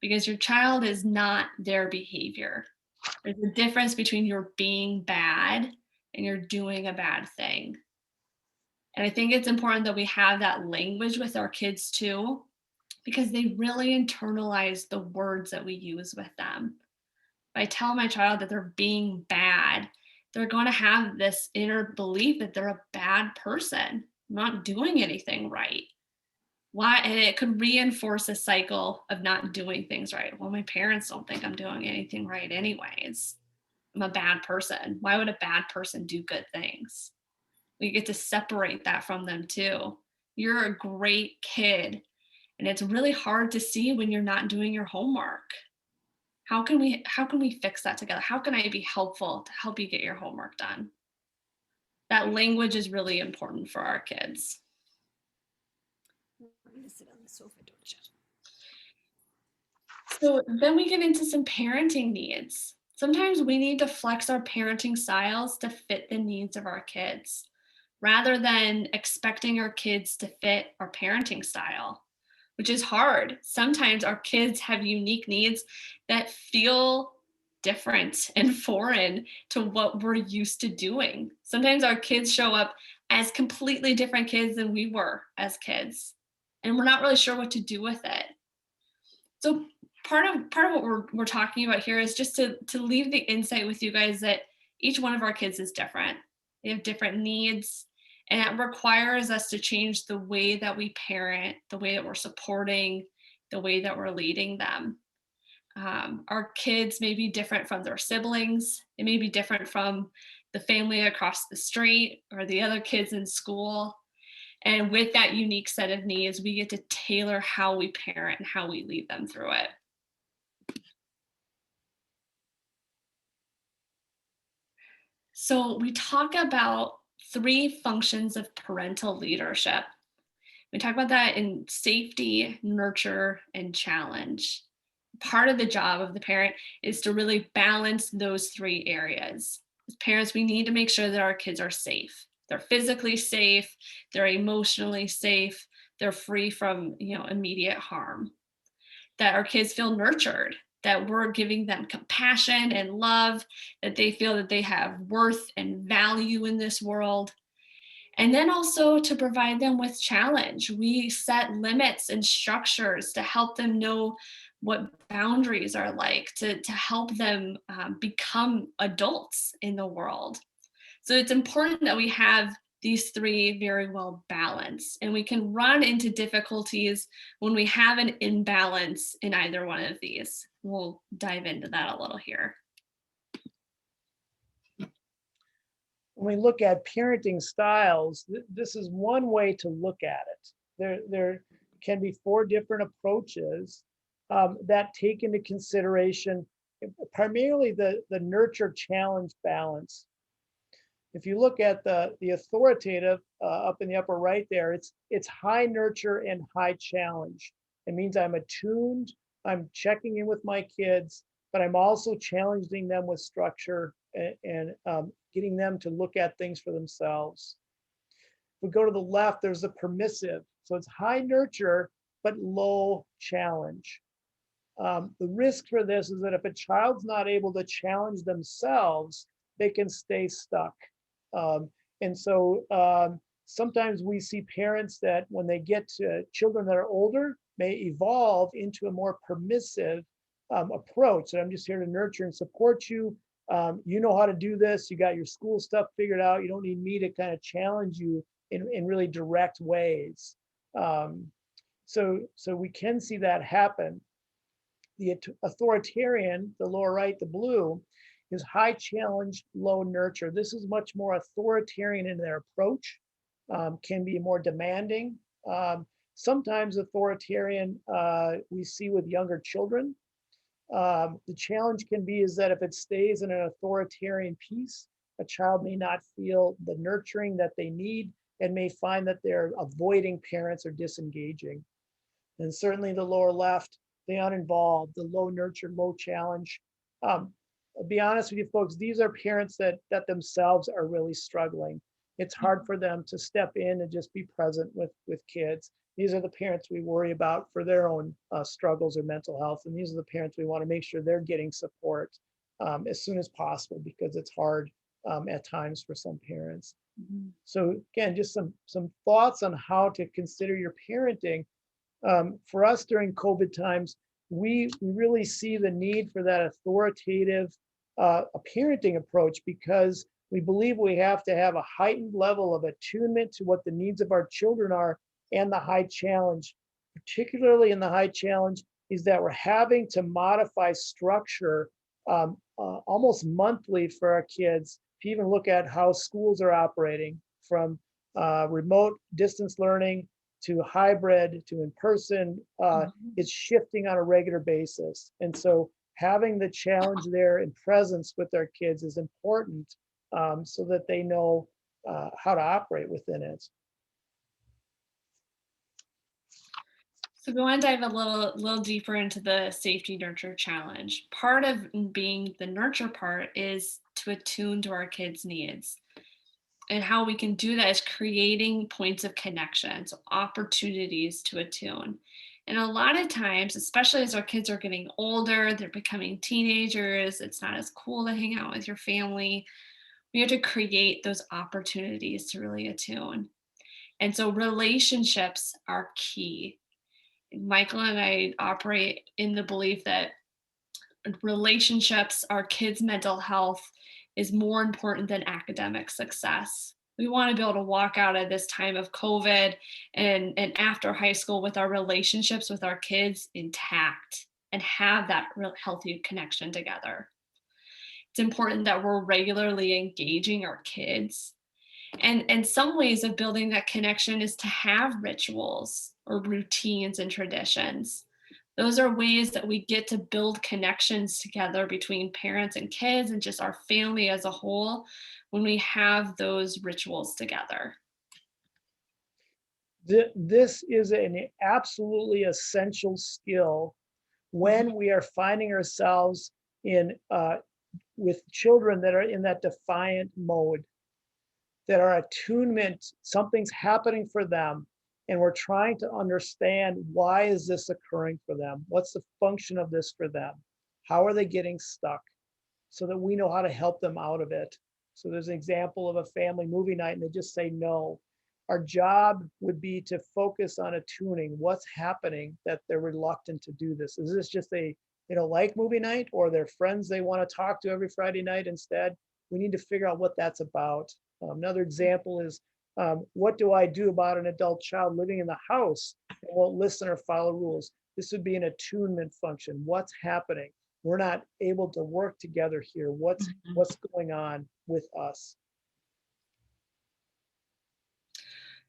because your child is not their behavior. There's a difference between you're being bad and you're doing a bad thing. And I think it's important that we have that language with our kids too, because they really internalize the words that we use with them. If I tell my child that they're being bad, they're going to have this inner belief that they're a bad person, not doing anything right. Why? And it could reinforce a cycle of not doing things right. Well, my parents don't think I'm doing anything right, anyways. I'm a bad person. Why would a bad person do good things? We get to separate that from them too. You're a great kid, and it's really hard to see when you're not doing your homework. How can we fix that together? How can I be helpful to help you get your homework done? That language is really important for our kids. I'm gonna sit on the sofa, don't you? So then we get into some parenting needs. Sometimes we need to flex our parenting styles to fit the needs of our kids rather than expecting our kids to fit our parenting style, which is hard. Sometimes our kids have unique needs that feel different and foreign to what we're used to doing. Sometimes our kids show up as completely different kids than we were as kids, and we're not really sure what to do with it. So part of what we're talking about here is just to leave the insight with you guys that each one of our kids is different. They have different needs, and that requires us to change the way that we parent, the way that we're supporting, the way that we're leading them. Our kids may be different from their siblings. They may be different from the family across the street or the other kids in school. And with that unique set of needs, we get to tailor how we parent and how we lead them through it. So we talk about 3 functions of parental leadership. We talk about that in safety, nurture, and challenge. Part of the job of the parent is to really balance those 3 areas. As parents, we need to make sure that our kids are safe. They're physically safe, they're emotionally safe, they're free from, immediate harm. That our kids feel nurtured, that we're giving them compassion and love, that they feel that they have worth and value in this world. And then also to provide them with challenge. We set limits and structures to help them know what boundaries are like, to help them become adults in the world. So it's important that we have these 3 very well balanced, and we can run into difficulties when we have an imbalance in either one of these. We'll dive into that a little here. When we look at parenting styles, this is one way to look at it. There can be 4 different approaches that take into consideration primarily the nurture challenge balance. If you look at the authoritative up in the upper right there, it's high nurture and high challenge. It means I'm attuned, I'm checking in with my kids, but I'm also challenging them with structure and getting them to look at things for themselves. If we go to the left, there's a permissive. So it's high nurture, but low challenge. The risk for this is that if a child's not able to challenge themselves, they can stay stuck. And so sometimes we see parents that when they get to children that are older, may evolve into a more permissive approach. And I'm just here to nurture and support you. You know how to do this. You got your school stuff figured out. You don't need me to kind of challenge you in really direct ways. So we can see that happen. The authoritarian, the lower right, the blue, is high challenge, low nurture. This is much more authoritarian in their approach, can be more demanding. Sometimes authoritarian we see with younger children. The challenge can be is that if it stays in an authoritarian piece, a child may not feel the nurturing that they need and may find that they're avoiding parents or disengaging. And certainly the lower left, the uninvolved, the low nurture, low challenge. I'll be honest with you folks, these are parents that themselves are really struggling. It's hard for them to step in and just be present with kids. These are the parents we worry about for their own struggles or mental health. And these are the parents we want to make sure they're getting support as soon as possible, because it's hard at times for some parents. Mm-hmm. So again, just some thoughts on how to consider your parenting. For us during COVID times, we really see the need for that authoritative parenting approach, because we believe we have to have a heightened level of attunement to what the needs of our children are, and the high challenge, particularly in the high challenge, is that we're having to modify structure almost monthly for our kids. If you even look at how schools are operating, from remote distance learning to hybrid to in-person. It's shifting on a regular basis. And so having the challenge there and presence with their kids is important, so that they know how to operate within it. So we want to dive a little deeper into the safety nurture challenge. Part of being the nurture part is to attune to our kids' needs. And how we can do that is creating points of connection, so opportunities to attune. And a lot of times, especially as our kids are getting older, they're becoming teenagers, it's not as cool to hang out with your family. We have to create those opportunities to really attune. And so relationships are key. Michael and I operate in the belief that relationships, our kids' mental health is more important than academic success. We want to be able to walk out of this time of COVID and after high school with our relationships with our kids intact and have that real healthy connection together. It's important that we're regularly engaging our kids. And some ways of building that connection is to have rituals or routines and traditions. Those are ways that we get to build connections together between parents and kids and just our family as a whole when we have those rituals together. This is an absolutely essential skill when we are finding ourselves in with children that are in that defiant mode, that are attunement, something's happening for them, and we're trying to understand, why is this occurring for them? What's the function of this for them? How are they getting stuck? So that we know how to help them out of it. So there's an example of a family movie night and they just say no. Our job would be to focus on attuning what's happening that they're reluctant to do this. Is this just they don't like movie night, or their friends they want to talk to every Friday night instead? We need to figure out what that's about. Another example is, what do I do about an adult child living in the house and won't listen or follow rules? This would be an attunement function. What's happening? We're not able to work together here. What's going on with us?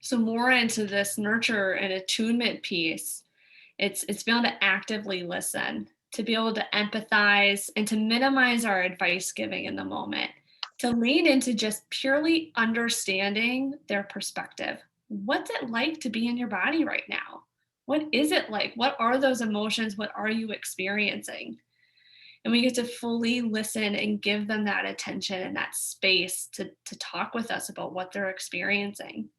So more into this nurture and attunement piece, it's being able to actively listen, to be able to empathize, and to minimize our advice giving in the moment, to lean into just purely understanding their perspective. What's it like to be in your body right now? What is it like? What are those emotions? What are you experiencing? And we get to fully listen and give them that attention and that space to talk with us about what they're experiencing.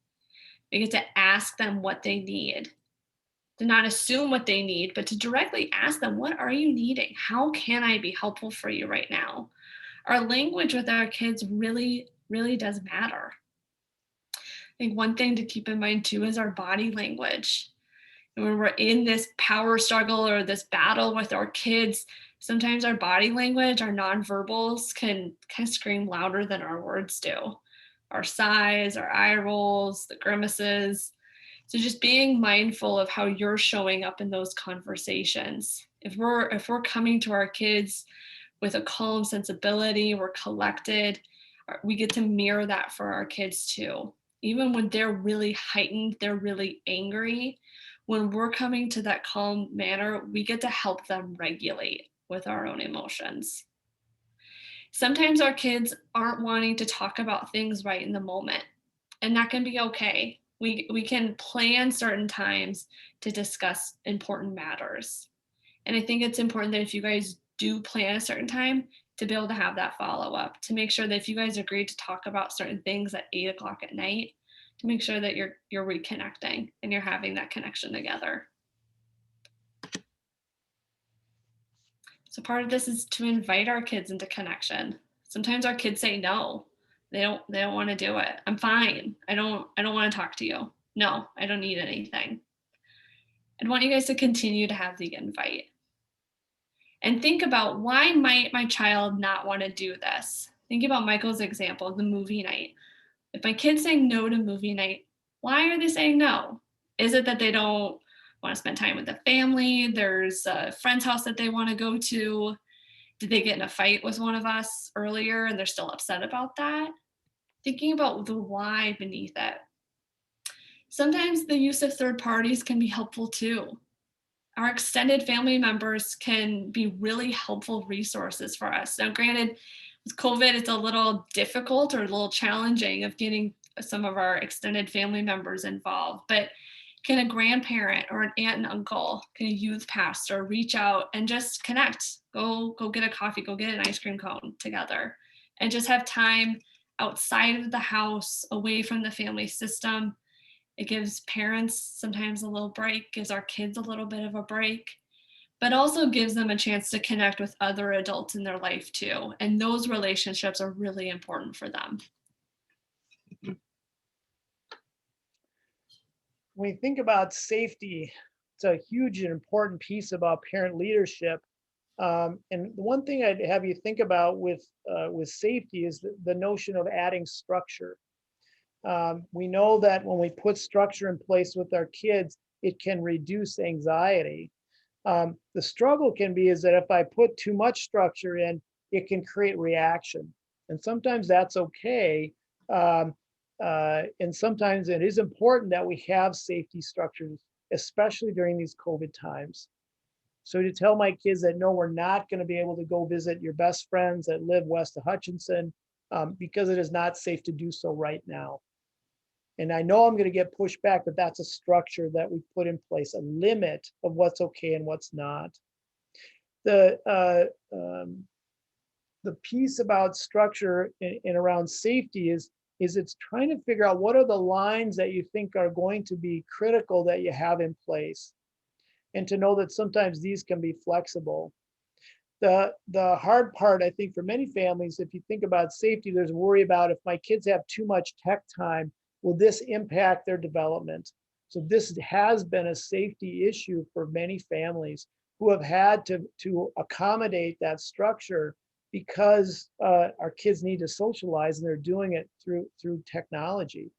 We get to ask them what they need, to not assume what they need, but to directly ask them, what are you needing? How can I be helpful for you right now? Our language with our kids really, really does matter. I think one thing to keep in mind too is our body language. And when we're in this power struggle or this battle with our kids, sometimes our body language, our nonverbals can kind of scream louder than our words do. Our sighs, our eye rolls, the grimaces. So just being mindful of how you're showing up in those conversations. If we're coming to our kids with a calm sensibility, we're collected, we get to mirror that for our kids too. Even when they're really heightened, they're really angry, when we're coming to that calm manner, we get to help them regulate with our own emotions. Sometimes our kids aren't wanting to talk about things right in the moment, and that can be okay. We can plan certain times to discuss important matters. And I think it's important that if you guys do plan a certain time, to be able to have that follow-up, to make sure that if you guys agree to talk about certain things at 8 o'clock at night, to make sure that you're reconnecting and you're having that connection together. So part of this is to invite our kids into connection. Sometimes our kids say no. They don't want to do it. I'm fine. I don't want to talk to you. No, I don't need anything. I want you guys to continue to have the invite. And think about, why might my child not want to do this? Think about Michael's example, the movie night. If my kid's saying no to movie night, why are they saying no? Is it that they don't want to spend time with the family? There's a friend's house that they want to go to. Did they get in a fight with one of us earlier and they're still upset about that? thinking about the why beneath it. Sometimes the use of third parties can be helpful too. Our extended family members can be really helpful resources for us. Now, granted, with COVID, it's a little difficult or a little challenging of getting some of our extended family members involved, but can a grandparent or an aunt and uncle, can a youth pastor reach out and just connect? Go get a coffee, go get an ice cream cone together, and just have time outside of the house, away from the family system. It gives parents sometimes a little break, gives our kids a little bit of a break, but also gives them a chance to connect with other adults in their life too. And those relationships are really important for them. When you think about safety, it's a huge and important piece about parent leadership. And the one thing I'd have you think about with safety is the notion of adding structure. We know that when we put structure in place with our kids, it can reduce anxiety. The struggle can be is that if I put too much structure in, it can create reaction. And sometimes that's okay. And sometimes it is important that we have safety structures, especially during these COVID times. So to tell my kids that, no, we're not going to be able to go visit your best friends that live west of Hutchinson because it is not safe to do so right now. And I know I'm going to get pushed back, but that's a structure that we put in place, a limit of what's okay and what's not. The piece about structure and around safety is it's trying to figure out what are the lines that you think are going to be critical that you have in place, and to know that sometimes these can be flexible. The hard part, I think, for many families, if you think about safety, there's worry about if my kids have too much tech time, will this impact their development? So this has been a safety issue for many families who have had to accommodate that structure because our kids need to socialize and they're doing it through technology.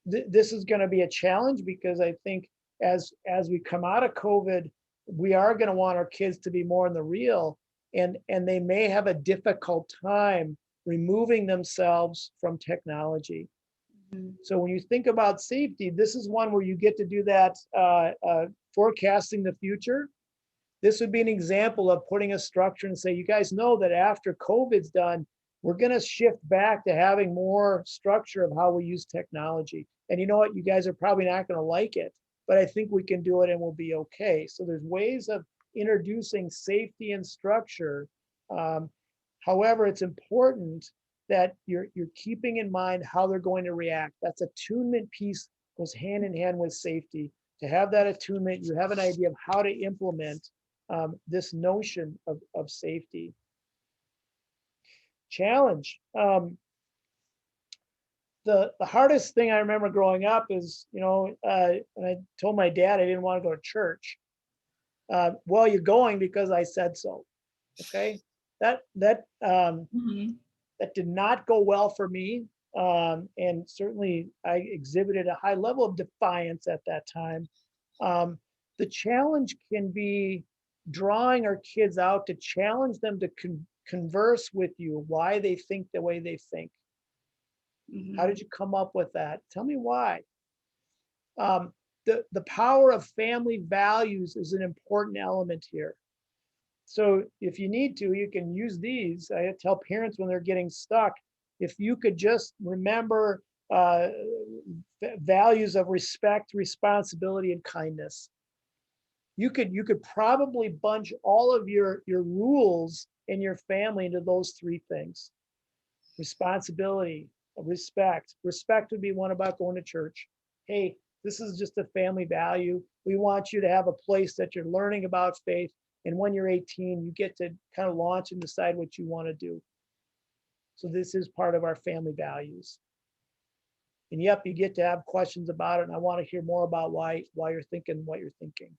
This is going to be a challenge because I think as we come out of COVID, we are going to want our kids to be more in the real, and they may have a difficult time removing themselves from technology. So when you think about safety, this is one where you get to do that forecasting the future. This would be an example of putting a structure and say, you guys know that after COVID's done, we're going to shift back to having more structure of how we use technology. And you know what? You guys are probably not going to like it, but I think we can do it and we'll be okay. So there's ways of introducing safety and structure. However, it's important that you're keeping in mind how they're going to react. That's attunement piece goes hand in hand with safety. To have that attunement, you have an idea of how to implement this notion of safety. Challenge. The hardest thing I remember growing up is, when I told my dad I didn't want to go to church. Well, you're going because I said so. Okay, that did not go well for me, and certainly I exhibited a high level of defiance at that time. The challenge can be drawing our kids out to challenge them to converse with you why they think the way they think. How did you come up with that? Tell me why. The power of family values is an important element here. So if you need to, you can use these. I tell parents when they're getting stuck, if you could just remember values of respect, responsibility, and kindness. You could probably bunch all of your rules in your family into those three things. Responsibility, respect. Respect would be one about going to church. Hey, this is just a family value. We want you to have a place that you're learning about faith. And when you're 18, you get to kind of launch and decide what you want to do. So this is part of our family values. And yep, you get to have questions about it. And I want to hear more about why you're thinking what you're thinking.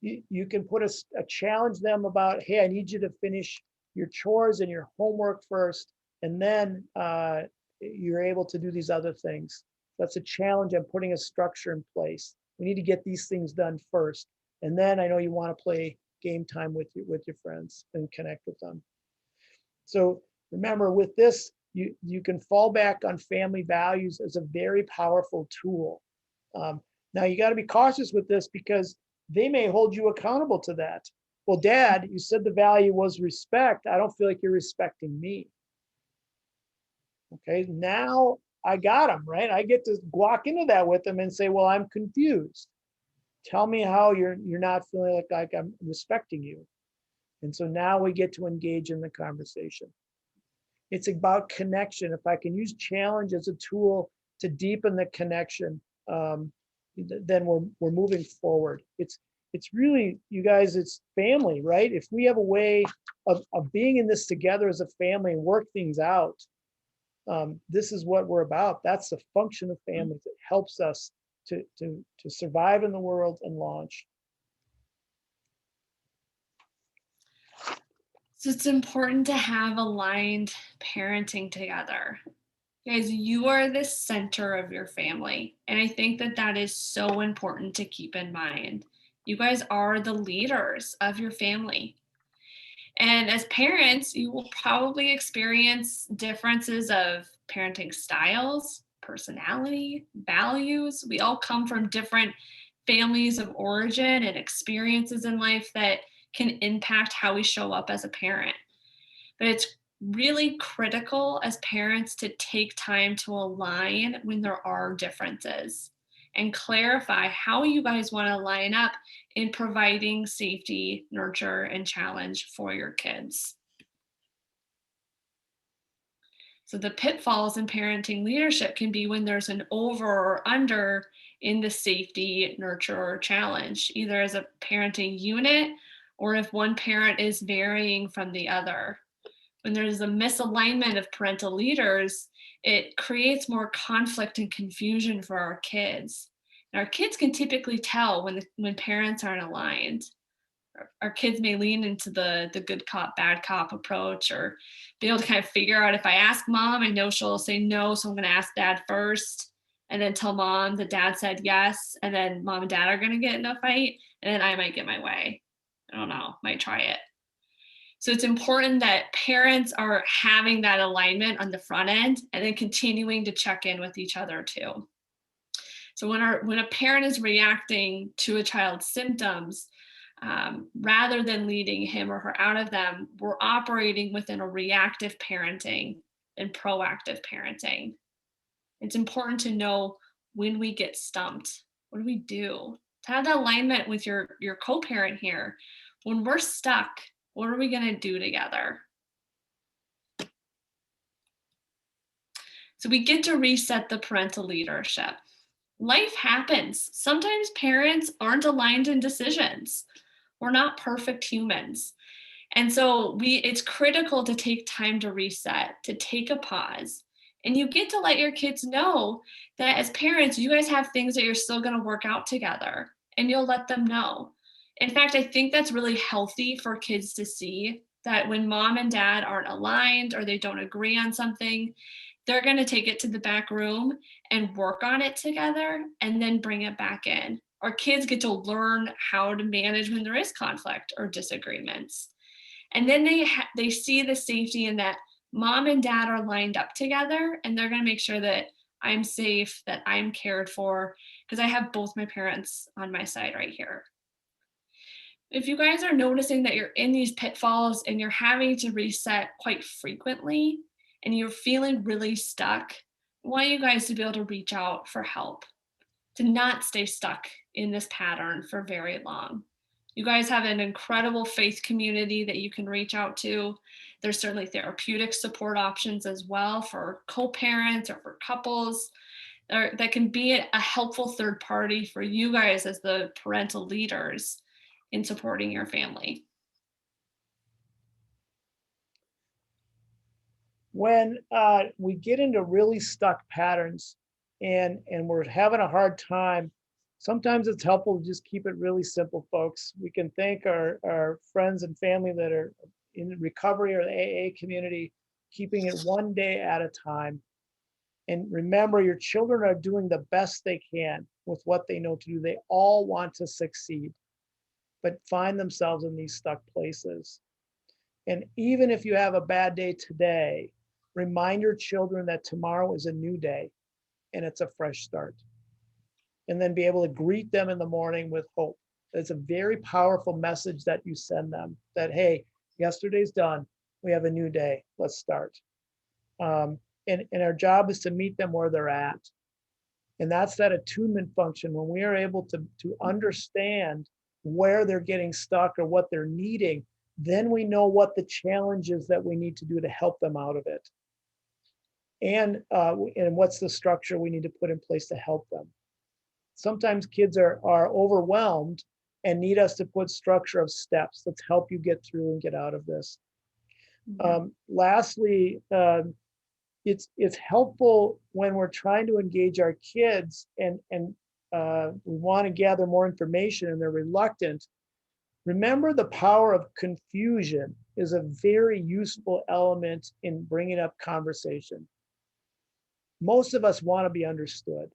You can put a challenge them about, hey, I need you to finish your chores and your homework first, and then you're able to do these other things. That's a challenge. I'm putting a structure in place. We need to get these things done first. And then I know you want to play game time with your friends and connect with them. So Remember, with this, you can fall back on family values as a very powerful tool. Now you got to be cautious with this because they may hold you accountable to that. Well, Dad, you said the value was respect. I don't feel like you're respecting me. Okay, now I got them, right? I get to walk into that with them and say, well, I'm confused. Tell me how you're not feeling like I'm respecting you. And so now we get to engage in the conversation. It's about connection. If I can use challenge as a tool to deepen the connection, then we're moving forward. It's really, you guys, it's family, right? If we have a way of being in this together as a family and work things out, this is what we're about. That's the function of families. It helps us to survive in the world and launch. So it's important to have aligned parenting together. Guys, you are the center of your family. And I think that that is so important to keep in mind. You guys are the leaders of your family. And as parents, you will probably experience differences of parenting styles, personality, values. We all come from different families of origin and experiences in life that can impact how we show up as a parent. But it's really critical as parents to take time to align when there are differences and clarify how you guys want to line up in providing safety, nurture, and challenge for your kids. So the pitfalls in parenting leadership can be when there's an over or under in the safety, nurture, or challenge, either as a parenting unit or if one parent is varying from the other. When there's a misalignment of parental leaders, it creates more conflict and confusion for our kids. And our kids can typically tell when parents aren't aligned. Our kids may lean into the good cop, bad cop approach, or be able to kind of figure out, if I ask mom, I know she'll say no, so I'm going to ask dad first, and then tell mom that dad said yes, and then mom and dad are going to get in a fight, and then I might get my way. I don't know, might try it. So it's important that parents are having that alignment on the front end and then continuing to check in with each other too. So when a parent is reacting to a child's symptoms, rather than leading him or her out of them, we're operating within a reactive parenting and proactive parenting. It's important to know when we get stumped. What do we do? To have that alignment with your co-parent here. When we're stuck, what are we going to do together? So we get to reset the parental leadership. Life happens. Sometimes parents aren't aligned in decisions. We're not perfect humans. And so it's critical to take time to reset, to take a pause. And you get to let your kids know that as parents, you guys have things that you're still going to work out together, and you'll let them know. In fact, I think that's really healthy for kids to see, that when mom and dad aren't aligned or they don't agree on something, they're going to take it to the back room and work on it together and then bring it back in. Our kids get to learn how to manage when there is conflict or disagreements. And then they see the safety in that mom and dad are lined up together, and they're going to make sure that I'm safe, that I'm cared for, because I have both my parents on my side right here. If you guys are noticing that you're in these pitfalls and you're having to reset quite frequently and you're feeling really stuck, I want you guys to be able to reach out for help, to not stay stuck in this pattern for very long. You guys have an incredible faith community that you can reach out to. There's certainly therapeutic support options as well for co-parents or for couples that can be a helpful third party for you guys as the parental leaders in supporting your family. When we get into really stuck patterns and we're having a hard time, sometimes it's helpful to just keep it really simple, folks. We can thank our friends and family that are in recovery or the AA community, keeping it one day at a time. And remember, your children are doing the best they can with what they know to do. They all want to succeed, but find themselves in these stuck places. And even if you have a bad day today, remind your children that tomorrow is a new day and it's a fresh start. And then be able to greet them in the morning with hope. It's a very powerful message that you send them that, hey, yesterday's done. We have a new day. Let's start. And our job is to meet them where they're at. And that's that attunement function. When we are able to understand where they're getting stuck or what they're needing, then we know what the challenges that we need to do to help them out of it. And what's the structure we need to put in place to help them. Sometimes kids are overwhelmed and need us to put structure of steps. Let's help you get through and get out of this. Lastly, it's helpful when we're trying to engage our kids and we want to gather more information and they're reluctant. Remember, the power of confusion is a very useful element in bringing up conversation. Most of us want to be understood.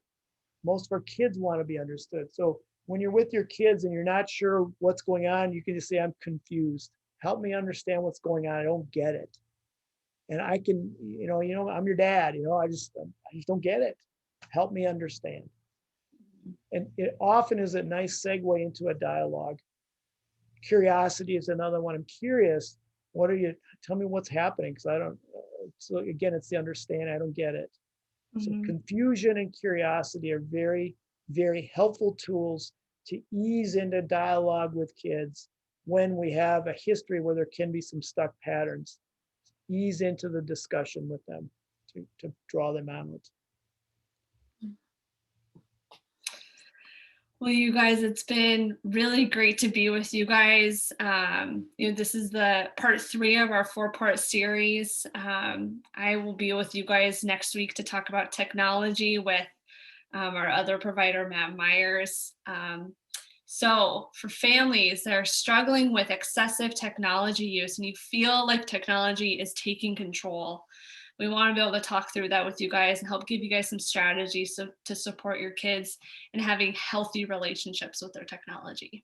Most of our kids want to be understood. So when you're with your kids and you're not sure what's going on, you can just say, I'm confused. Help me understand what's going on. I don't get it. And I can, I'm your dad, I just don't get it. Help me understand. And it often is a nice segue into a dialogue. Curiosity is another one. I'm curious. Tell me what's happening, because I don't, so again, it's the understanding. I don't get it. So confusion and curiosity are very, very helpful tools to ease into dialogue with kids when we have a history where there can be some stuck patterns. Ease into the discussion with them to draw them out. Well, you guys, it's been really great to be with you guys. This is the part 3 of our 4-part series. I will be with you guys next week to talk about technology with our other provider, Matt Myers. So for families that are struggling with excessive technology use and you feel like technology is taking control, we want to be able to talk through that with you guys and help give you guys some strategies to support your kids in having healthy relationships with their technology.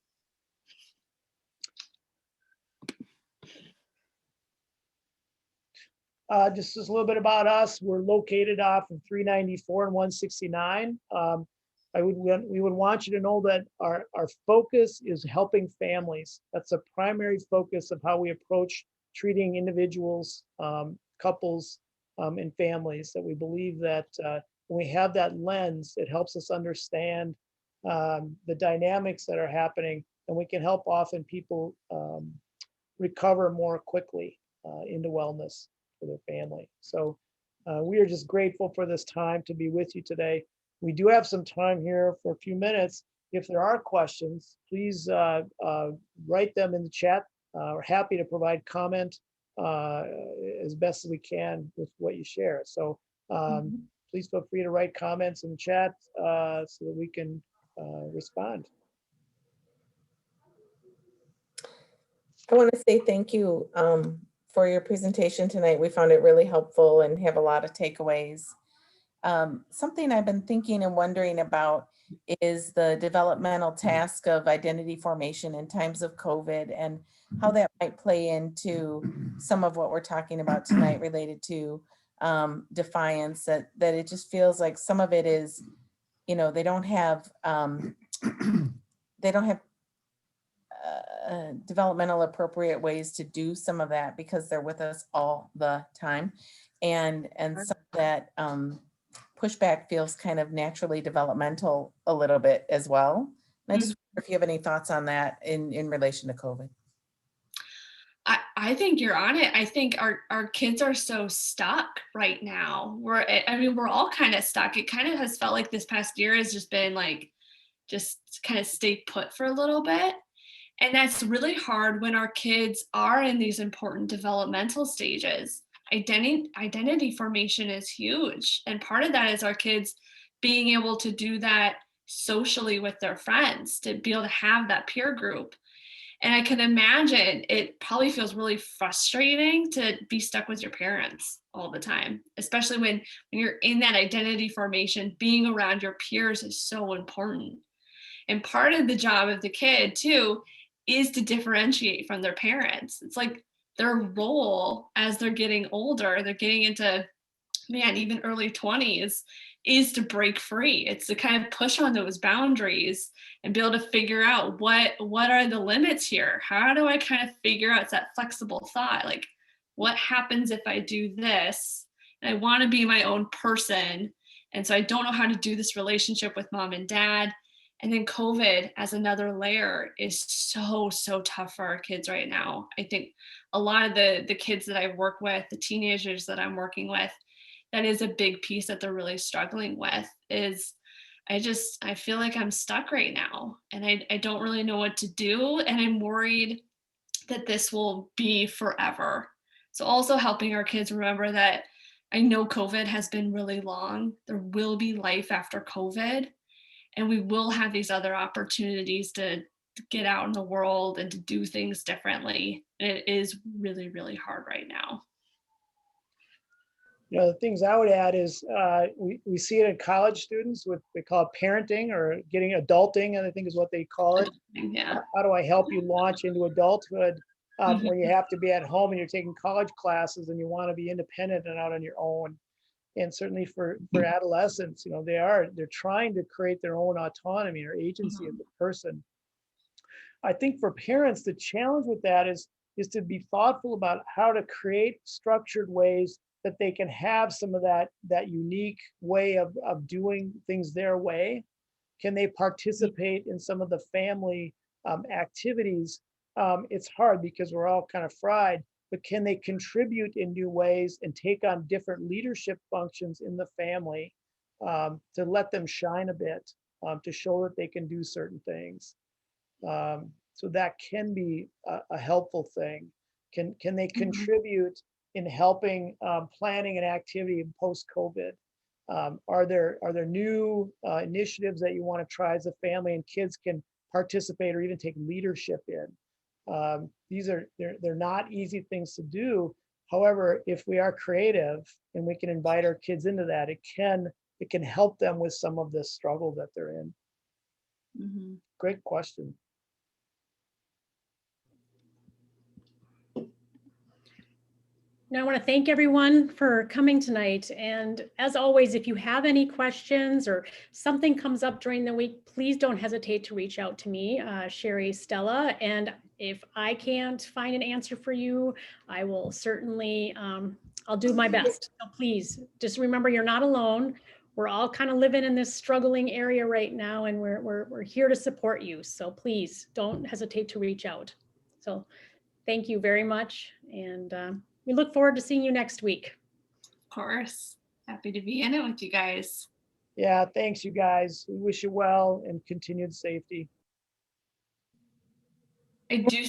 Just a little bit about us. We're located off of 394 and 169. We would want you to know that our focus is helping families. That's a primary focus of how we approach treating individuals, couples, and families. That we believe that when we have that lens, it helps us understand the dynamics that are happening, and we can help often people recover more quickly into wellness for their family. So we are just grateful for this time to be with you today. We do have some time here for a few minutes. If there are questions, please write them in the chat. We're happy to provide comment as best as we can with what you share. So please feel free to write comments in the chat so that we can respond. I want to say thank you for your presentation tonight. We found it really helpful and have a lot of takeaways. Something I've been thinking and wondering about is the developmental task of identity formation in times of COVID and how that might play into some of what we're talking about tonight related to defiance, that it just feels like some of it is, they don't have developmental appropriate ways to do some of that because they're with us all the time. And some of that pushback feels kind of naturally developmental a little bit as well. And I just wonder if you have any thoughts on that in relation to COVID. I think you're on it. I think our kids are so stuck right now. We're all kind of stuck. It kind of has felt like this past year has just been like, just kind of stay put for a little bit. And that's really hard when our kids are in these important developmental stages. Identity formation is huge. And part of that is our kids being able to do that socially with their friends, to be able to have that peer group. And I can imagine it probably feels really frustrating to be stuck with your parents all the time, especially when you're in that identity formation. Being around your peers is so important. And part of the job of the kid too is to differentiate from their parents. It's like their role as they're getting older, they're getting into, man, even early 20s, is to break free. It's to kind of push on those boundaries and be able to figure out what are the limits here? How do I kind of figure out, it's that flexible thought, like what happens if I do this? And I want to be my own person. And so I don't know how to do this relationship with mom and dad. And then COVID as another layer is so tough for our kids right now. I think a lot of the kids that I work with, the teenagers that I'm working with, that is a big piece that they're really struggling with is I feel like I'm stuck right now and I don't really know what to do. And I'm worried that this will be forever. So also helping our kids remember that I know COVID has been really long. There will be life after COVID, and we will have these other opportunities to get out in the world and to do things differently. And it is really, really hard right now. The things I would add is we see it in college students with, they call it parenting or getting adulting, and I think is what they call it. Yeah. How do I help you launch into adulthood when you have to be at home and you're taking college classes and you want to be independent and out on your own? And certainly for adolescents, they're trying to create their own autonomy or agency as a person. I think for parents, the challenge with that is to be thoughtful about how to create structured ways that they can have some of that unique way of doing things their way. Can they participate in some of the family activities? It's hard because we're all kind of fried, but can they contribute in new ways and take on different leadership functions in the family to let them shine a bit, to show that they can do certain things? So that can be a helpful thing. Can they contribute in helping planning an activity in post-COVID? Are there new initiatives that you want to try as a family and kids can participate or even take leadership in? They're not easy things to do. However, if we are creative and we can invite our kids into that, it can help them with some of the struggle that they're in. Great question. Now, I want to thank everyone for coming tonight. And as always, if you have any questions or something comes up during the week, please don't hesitate to reach out to me, Sherry Stella. And if I can't find an answer for you, I will certainly, I'll do my best. So please just remember you're not alone. We're all kind of living in this struggling area right now, and we're here to support you. So please don't hesitate to reach out. So thank you very much. And we look forward to seeing you next week. Of course. Happy to be in it with you guys. Yeah, thanks, you guys. We wish you well and continued safety. I do